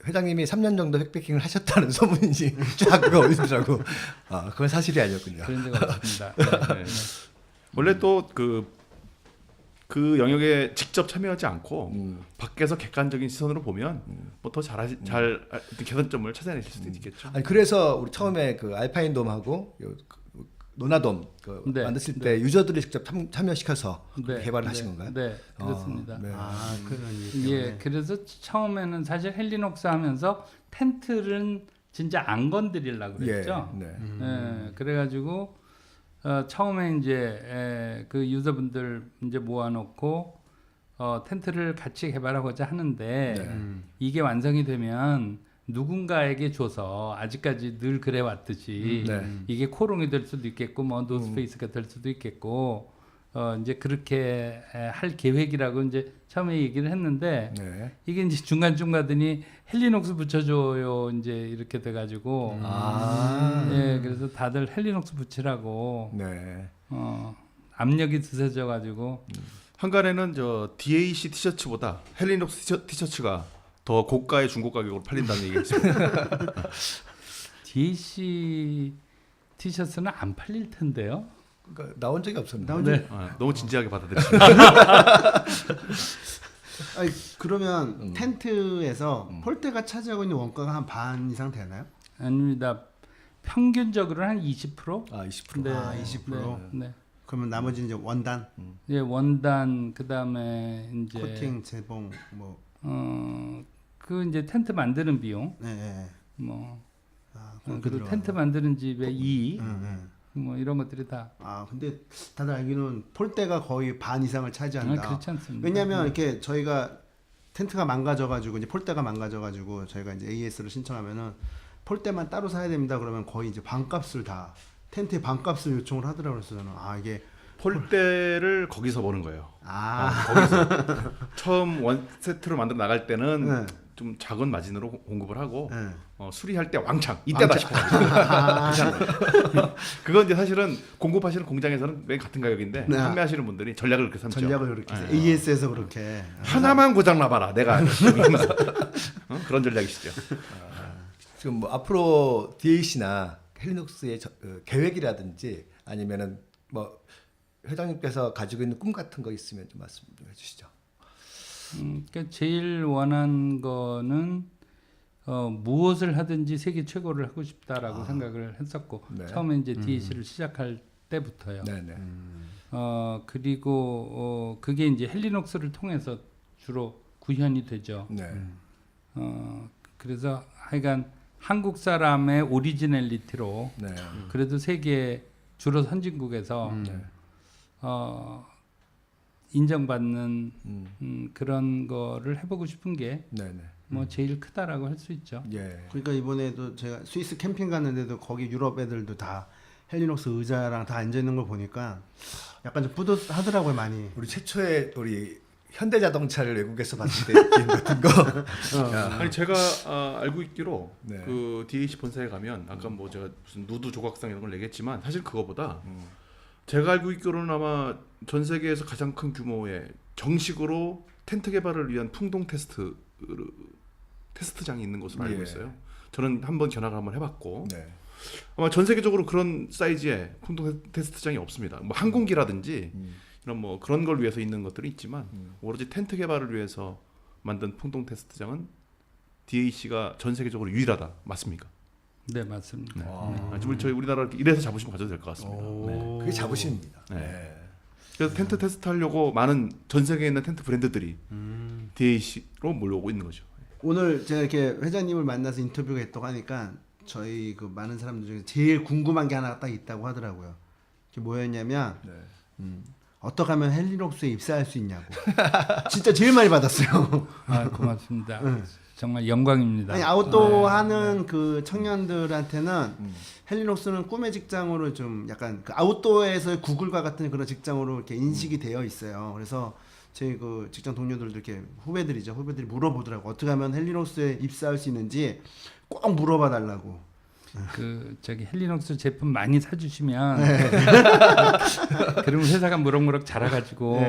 회장님이 3년 정도 백패킹을 하셨다는 소문이 쫙 올리더라고. 아 그건 사실이 아니었군요. 그런 데가 없습니다. 네. 원래 또 그 영역에 직접 참여하지 않고 밖에서 객관적인 시선으로 보면 뭐 더 잘 개선점을 찾아내실 수도 있겠죠. 아니 그래서 우리 처음에 그 알파인 돔하고 노나돔 그 네, 만드실 네. 때 유저들이 직접 참여시켜서 네, 개발을 하신 건가요? 네, 그렇습니다. 네. 그런 일 예, 때문에. 그래서 처음에는 사실 헬리녹스 하면서 텐트는 진짜 안 건드리려고 그랬죠. 예, 네. 예, 그래가지고 처음에 이제 그 유저분들 이제 모아놓고 텐트를 같이 개발하고자 하는데 네. 이게 완성이 되면 누군가에게 줘서 아직까지 늘 그래 왔듯이 네. 이게 코롱이 될 수도 있겠고 뭐 노스페이스가 될 수도 있겠고 이제 그렇게 할 계획이라고 이제 처음에 얘기를 했는데 네. 이게 이제 중간중 가더니 헬리녹스 붙여줘요 이제 이렇게 돼가지고 예 그래서 다들 헬리녹스 붙이라고 네. 압력이 드세져가지고 한간에는 저 DAC 티셔츠보다 헬리녹스 티셔츠가 더 고가의 중고 가격으로 팔린다는 얘기가 있습니다. DAC 티셔츠는 안 팔릴 텐데요. 그러니까 나온 적이 없었는데. 네. 너무 진지하게 받아들이시네요. 아니, 그러면 텐트에서 폴대가 차지하고 있는 원가가 한 반 이상 되나요? 아닙니다. 평균적으로는 한 20%? 아 20%. 네, 아, 20%? 네. 그러면 나머지 이제 원단, 예, 원단 그다음에 이제 코팅, 재봉 뭐 그 이제 텐트 만드는 비용 네, 네. 뭐 그렇게 그리고 들어가나? 텐트 만드는 집의 이익 네. 뭐 이런 것들이 다 근데 다들 알기로는 폴대가 거의 반 이상을 차지한다. 그렇지 않습니다. 왜냐하면 이렇게 저희가 텐트가 망가져가지고 이제 폴대가 망가져가지고 저희가 이제 AS를 신청하면은 폴대만 따로 사야 됩니다. 그러면 거의 이제 반값을 다 텐트의 반값을 요청을 하더라고요. 그래서 저는 이게 폴대를 거기서 보는 거예요. 거기서 처음 원 세트로 만들어 나갈 때는 네. 좀 작은 마진으로 공급을 하고 네. 수리할 때 왕창 이때다 싶어. 그건 이제 사실은 공급하시는 공장에서는 맨 같은 가격인데 네. 판매하시는 분들이 전략을 그렇게 삼죠. 전략을 그렇게 해서 네. AS에서 그렇게 하나만 고장 나봐라. 내가 이러면서. 그런 전략이시죠. 지금 뭐 앞으로 DAC나 헬리녹스의 계획이라든지 아니면은 뭐 회장님께서 가지고 있는 꿈 같은 거 있으면 좀 말씀 좀 해주시죠. 그러니까 제일 원한 거는 무엇을 하든지 세계 최고를 하고 싶다라고 생각을 했었고 네. 처음에 이제 DAC를 시작할 때부터요. 네네. 그리고 그게 이제 헬리녹스를 통해서 주로 구현이 되죠. 네. 그래서 하여간 한국 사람의 오리지널리티로 네. 그래도 세계 주로 선진국에서 인정받는 그런 거를 해보고 싶은 게 뭐 네네. 제일 크다라고 할 수 있죠. 예. 그러니까 이번에도 제가 스위스 캠핑 갔는데도 거기 유럽 애들도 다 헬리녹스 의자랑 다 앉아 있는 걸 보니까 약간 좀 뿌듯하더라고요 많이. 우리 최초의 우리 현대자동차를 외국에서 봤을 때 느낌 같은 거. 아니 제가 알고 있기로 네. 그 DAC 본사에 가면 아까 뭐 제가 무슨 누드 조각상 이런 걸 얘기했지만 사실 그거보다 제가 알고 있기로는 아마 전 세계에서 가장 큰 규모의 정식으로 텐트 개발을 위한 풍동 테스트장이 있는 것으로 알고 예. 있어요. 저는 한번 견학을 한번 해봤고 네. 아마 전 세계적으로 그런 사이즈의 풍동 테스트장이 없습니다. 뭐 항공기라든지 이런 뭐 그런 걸 위해서 있는 것들이 있지만 오로지 텐트 개발을 위해서 만든 풍동 테스트장은 DAC가 전 세계적으로 유일하다. 맞습니까? 네 맞습니다. 네. 저희 우리나라 이래서 자부심 가져도 될 것 같습니다. 네. 그게 자부심입니다. 네. 네. 그래서 텐트 테스트 하려고 많은 전 세계에 있는 텐트 브랜드들이 DAC로 몰려오고 있는 거죠. 오늘 제가 이렇게 회장님을 만나서 인터뷰가 했다고 하니까 저희 그 많은 사람들 중에 제일 궁금한 게 하나 딱 있다고 하더라고요. 그게 뭐였냐면 네. 어떻게 하면 헬리녹스에 입사할 수 있냐고. 진짜 제일 많이 받았어요. 아, 고맙습니다. 정말 영광입니다. 아니 아웃도어 하는 그 청년들한테는 헬리녹스는 꿈의 직장으로 좀 약간 그 아웃도어에서의 구글과 같은 그런 직장으로 이렇게 인식이 되어 있어요. 그래서 저희 그 직장 동료들도 이렇게 후배들이 물어보더라고. 어떻게 하면 헬리녹스에 입사할 수 있는지 꼭 물어봐 달라고. 그 저기 헬리녹스 제품 많이 사주시면 그러면 회사가 무럭무럭 자라가지고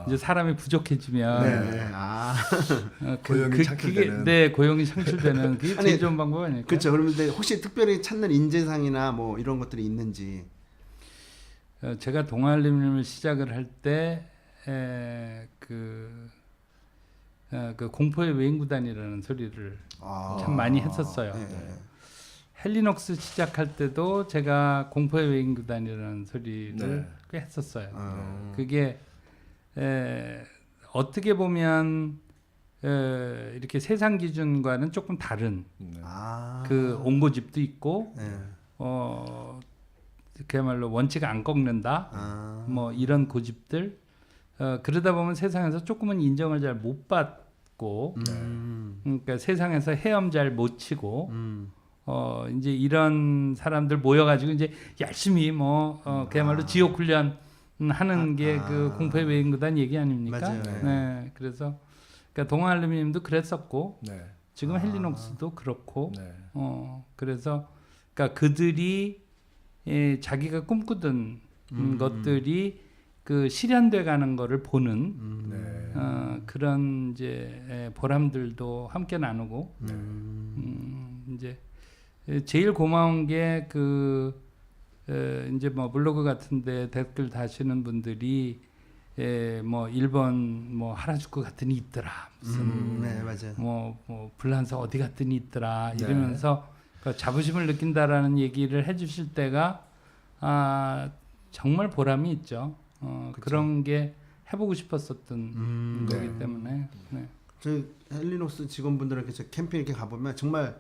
이제 사람이 부족해지면 네. 아. 고용이 창출되는. 그게 고용이 창출되는 그게 아니, 제일 좋은 방법 아닐까요? 그렇죠. 그런데 혹시 특별히 찾는 인재상이나 뭐 이런 것들이 있는지. 제가 동아알림님을 시작을 할 때 그 공포의 외인구단이라는 소리를 참 많이 했었어요. 네. 헬리녹스 시작할 때도 제가 공포의 외인구단이라는 소리를 네. 꽤 했었어요. 그게 어떻게 보면 이렇게 세상 기준과는 조금 다른 그 온고집도 있고 네. 그야말로 원칙 안 꺾는다 뭐 이런 고집들 그러다 보면 세상에서 조금은 인정을 잘 못 받고 그러니까 세상에서 헤엄 잘 못 치고 이제 이런 사람들 모여가지고 이제 열심히 그야말로 지옥 훈련 하는 게 그 공포의 외인구단 얘기 아닙니까? 맞아요. 네. 그래서 그러니까 동아알림님도 그랬었고 네. 지금 헬리녹스도 그렇고 네. 그래서 그러니까 그들이 자기가 꿈꾸던 것들이 그 실현돼 가는 거를 보는 네. 그런 이제 보람들도 함께 나누고 이제 제일 고마운 게 그 이제 뭐 블로그 같은데 댓글 다시는 분들이 뭐 일본 뭐 하라주쿠 갔더니 있더라 무슨 네, 맞아요. 뭐 불란서 어디 갔더니 있더라 네. 이러면서 그 자부심을 느낀다라는 얘기를 해주실 때가 정말 보람이 있죠. 그런 게 해보고 싶었었던 거기 네. 때문에. 네. 저희 헬리녹스 직원분들한테 저 캠핑 이렇게 가보면 정말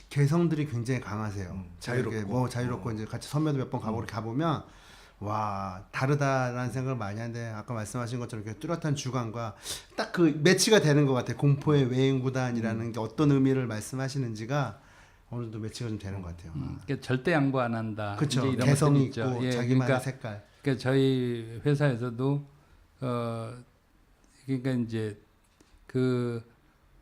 개성들이 굉장히 강하세요. 자유롭고. 이렇게 뭐 자유롭고 이제 같이 선배도 몇 번 가보고 이렇게 가보면 와 다르다라는 생각을 많이 하는데 아까 말씀하신 것처럼 이렇게 뚜렷한 주관과 딱 그 매치가 되는 것 같아요. 공포의 외인구단이라는 게 어떤 의미를 말씀하시는지가 어느 정도 매치가 좀 되는 것 같아요. 그러니까 절대 양보 안 한다. 그렇죠. 이제 이런 개성이 것들이 있죠. 있고 예, 자기만의 그러니까, 색깔. 그러니까 저희 회사에서도 그러니까 이제 그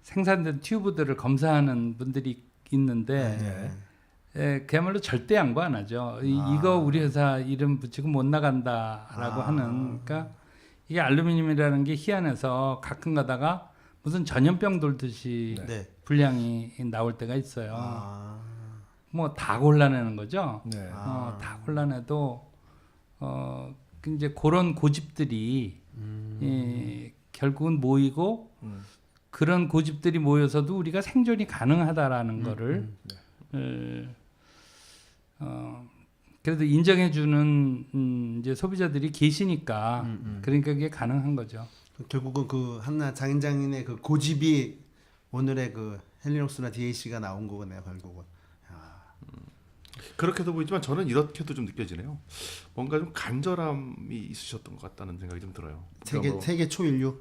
생산된 튜브들을 검사하는 분들이 있는데 그야말로 절대 양보 안 하죠. 이거 우리 회사 이름 붙이고 못 나간다라고 하는. 그러니까 이게 알루미늄이라는 게 희한해서 가끔 가다가 무슨 전염병 돌듯이 네. 불량이 나올 때가 있어요. 뭐 다 골라내는 거죠. 네. 다 골라내도 이제 그런 고집들이 결국은 모이고 그런 고집들이 모여서도 우리가 생존이 가능하다라는 거를 그래도 인정해주는 이제 소비자들이 계시니까 그러니까 그게 가능한 거죠. 결국은 그 한나 장인장인의 그 고집이 오늘의 그 헬리녹스나 DAC가 나온 거네요, 결국은. 그렇게도 보이지만 저는 이렇게도 좀 느껴지네요. 뭔가 좀 간절함이 있으셨던 것 같다는 생각이 좀 들어요. 세계 초인류에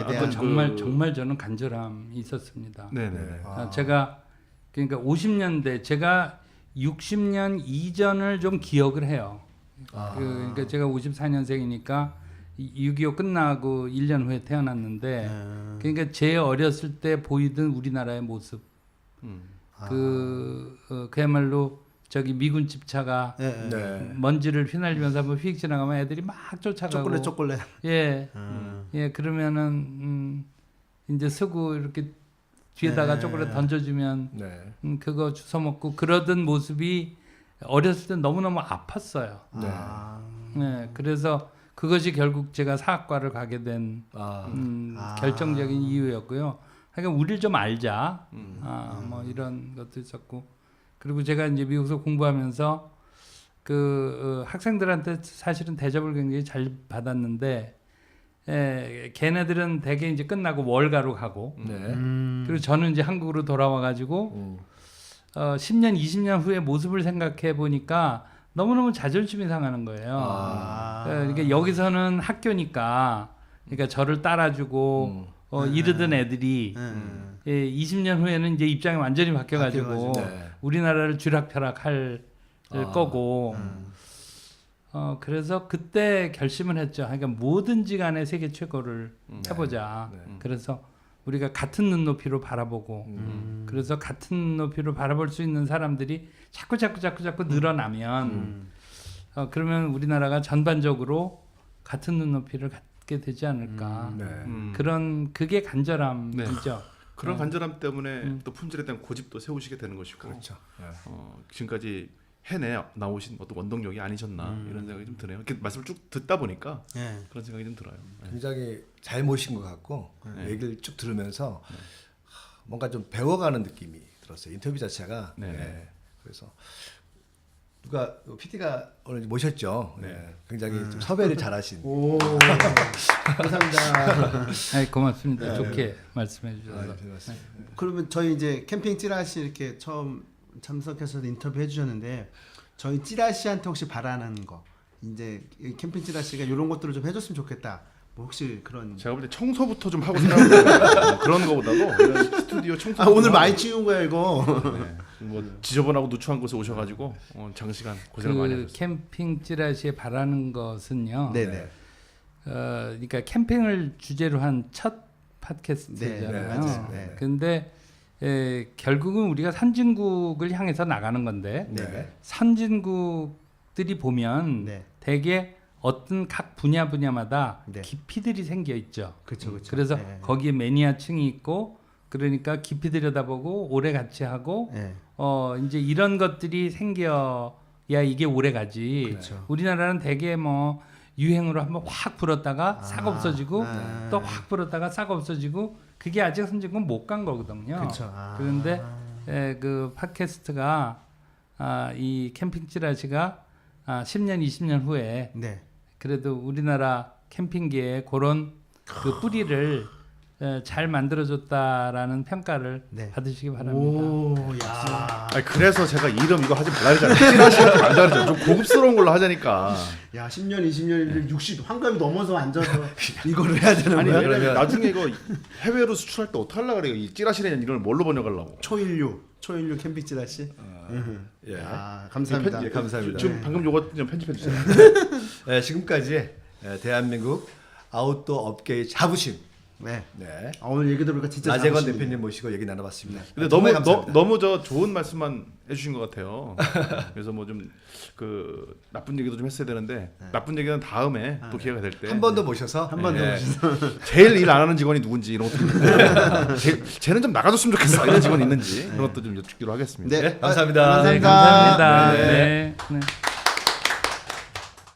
대한 정말 저는 간절함이 있었습니다. 네네. 제가 그러니까 50년대 제가 60년 이전을 좀 기억을 해요. 그러니까 제가 54년생이니까 6.25 끝나고 1년 후에 태어났는데 그러니까 제 어렸을 때 보이던 우리나라의 모습 그야말로 저기 미군 집차가 네. 먼지를 휘날리면서 한번 휙 지나가면 애들이 막 쫓아가고 초콜릿 예 그러면은 이제 서구 이렇게 뒤에다가 초콜릿 던져주면 네. 그거 주워 먹고 그러던 모습이 어렸을 때 너무너무 아팠어요. 네, 그래서 그것이 결국 제가 사학과를 가게 된 결정적인 이유였고요. 그러니까 우리를 좀 알자. 뭐 이런 것도 있었고. 그리고 제가 이제 미국에서 공부하면서 그 학생들한테 사실은 대접을 굉장히 잘 받았는데 걔네들은 대개 이제 끝나고 월가로 가고 네. 그리고 저는 이제 한국으로 돌아와 가지고 10년, 20년 후의 모습을 생각해 보니까 너무너무 자존심이 상하는 거예요. 그러니까 여기서는 학교니까 그러니까 저를 따라주고 이르던 애들이 20년 후에는 이제 입장이 완전히 바뀌어가지고 네. 우리나라를 쥐락펴락할 거고 그래서 그때 결심을 했죠. 그러니까 뭐든지 간에 세계 최고를 해보자. 네. 그래서 우리가 같은 눈높이로 바라보고 그래서 같은 눈높이로 바라볼 수 있는 사람들이 자꾸 늘어나면 그러면 우리나라가 전반적으로 같은 눈높이를 갖게 되지 않을까. 네. 그런 그게 간절함이죠. 그런 간절함 때문에 또 품질에 대한 고집도 세우시게 되는 것이고 그렇죠. 네. 지금까지 해내 나오신 어떤 원동력이 아니셨나 이런 생각이 좀 드네요. 이렇게 말씀을 쭉 듣다 보니까 네. 그런 생각이 좀 들어요. 굉장히 잘 모신 것 같고 네. 얘기를 쭉 들으면서 뭔가 좀 배워가는 느낌이 들었어요. 인터뷰 자체가. 네. 네. 그래서 누가 PD가 오늘 모셨죠. 네. 굉장히 좀 섭외를 잘하신. 오, 감사합니다. 아이, 고맙습니다. 좋게 말씀해 주셔서. 네. 그러면 저희 이제 캠핑 찌라시 이렇게 처음 참석해서 인터뷰 해주셨는데 저희 찌라시한테 혹시 바라는 거 이제 이 캠핑 찌라시가 이런 것들을 좀 해줬으면 좋겠다. 뭐 혹시 그런 제가 볼 때 청소부터 좀 하고 생각해요. 그런 거보다도 이런 스튜디오 청소. 오늘 많이 치운 거야 이거. 네. 뭐 지저분하고 누추한 곳에 오셔가지고 장시간 고생을 많이 그 하셨어요. 캠핑 찌라시에 바라는 것은요. 네네. 그러니까 캠핑을 주제로 한 첫 팟캐스트잖아요. 네, 맞아요. 네. 근데 결국은 우리가 선진국을 향해서 나가는 건데 네. 선진국들이 보면 네. 대개 어떤 각 분야마다 네. 깊이들이 생겨 있죠. 그렇죠. 그래서 네. 거기에 매니아층이 있고 그러니까 깊이 들여다보고 오래 같이 하고 네. 이제 이런 것들이 생겨야 이게 오래 가지. 그렇죠. 우리나라는 대개 뭐 유행으로 한번 확 불었다가 싹 없어지고 또 확 불었다가 싹 없어지고 그게 아직 선진국은 못 간 거거든요. 그렇죠. 그런데 그 팟캐스트가 이 캠핑 찌라시가 10년 20년 후에 네. 그래도 우리나라 캠핑계에 그런 그 뿌리를 잘 만들어줬다라는 평가를 네. 받으시기 바랍니다. 오, 야. 아니, 그래서 제가 이름 이거 하지 말라 그러잖아요. 찌라시하지 말라 그러잖아요. 좀 고급스러운 걸로 하자니까. 야, 10년, 20년, 60 환갑이 넘어서 앉아서 이거를 해야 되는 아니 거야? 왜냐면 나중에 이거 해외로 수출할 때 어떻게 하려고 그래요? 이 찌라시라는 이름을 뭘로 번역하려고? 초인류 캠핑 찌라시. 예. 감사합니다. 예, 감사합니다. 지금 방금 요거 좀 편집해 주세요. 네, 지금까지 대한민국 아웃도어 업계의 자부심. 네. 네. 오늘 얘기 들으니까 진짜 나재건 자부심이네요. 대표님 모시고 얘기 나눠봤습니다. 근데 정말 감사합니다. 너무 저 좋은 말씀만 해주신 것 같아요. 그래서 뭐 좀 그 나쁜 얘기도 좀 했어야 되는데 나쁜 얘기는 다음에 또 기회가 될 때 한 번 더 모셔서 한 번 더 모셔서 제일 일 안 하는 직원이 누군지 이런 것도 쟤는 좀 나가줬으면 좋겠어 이런 직원이 있는지 그런 것도 좀 여쭙기로 하겠습니다. 네. 감사합니다. 네, 감사합니다. 감사합니다. 네. 네. 네.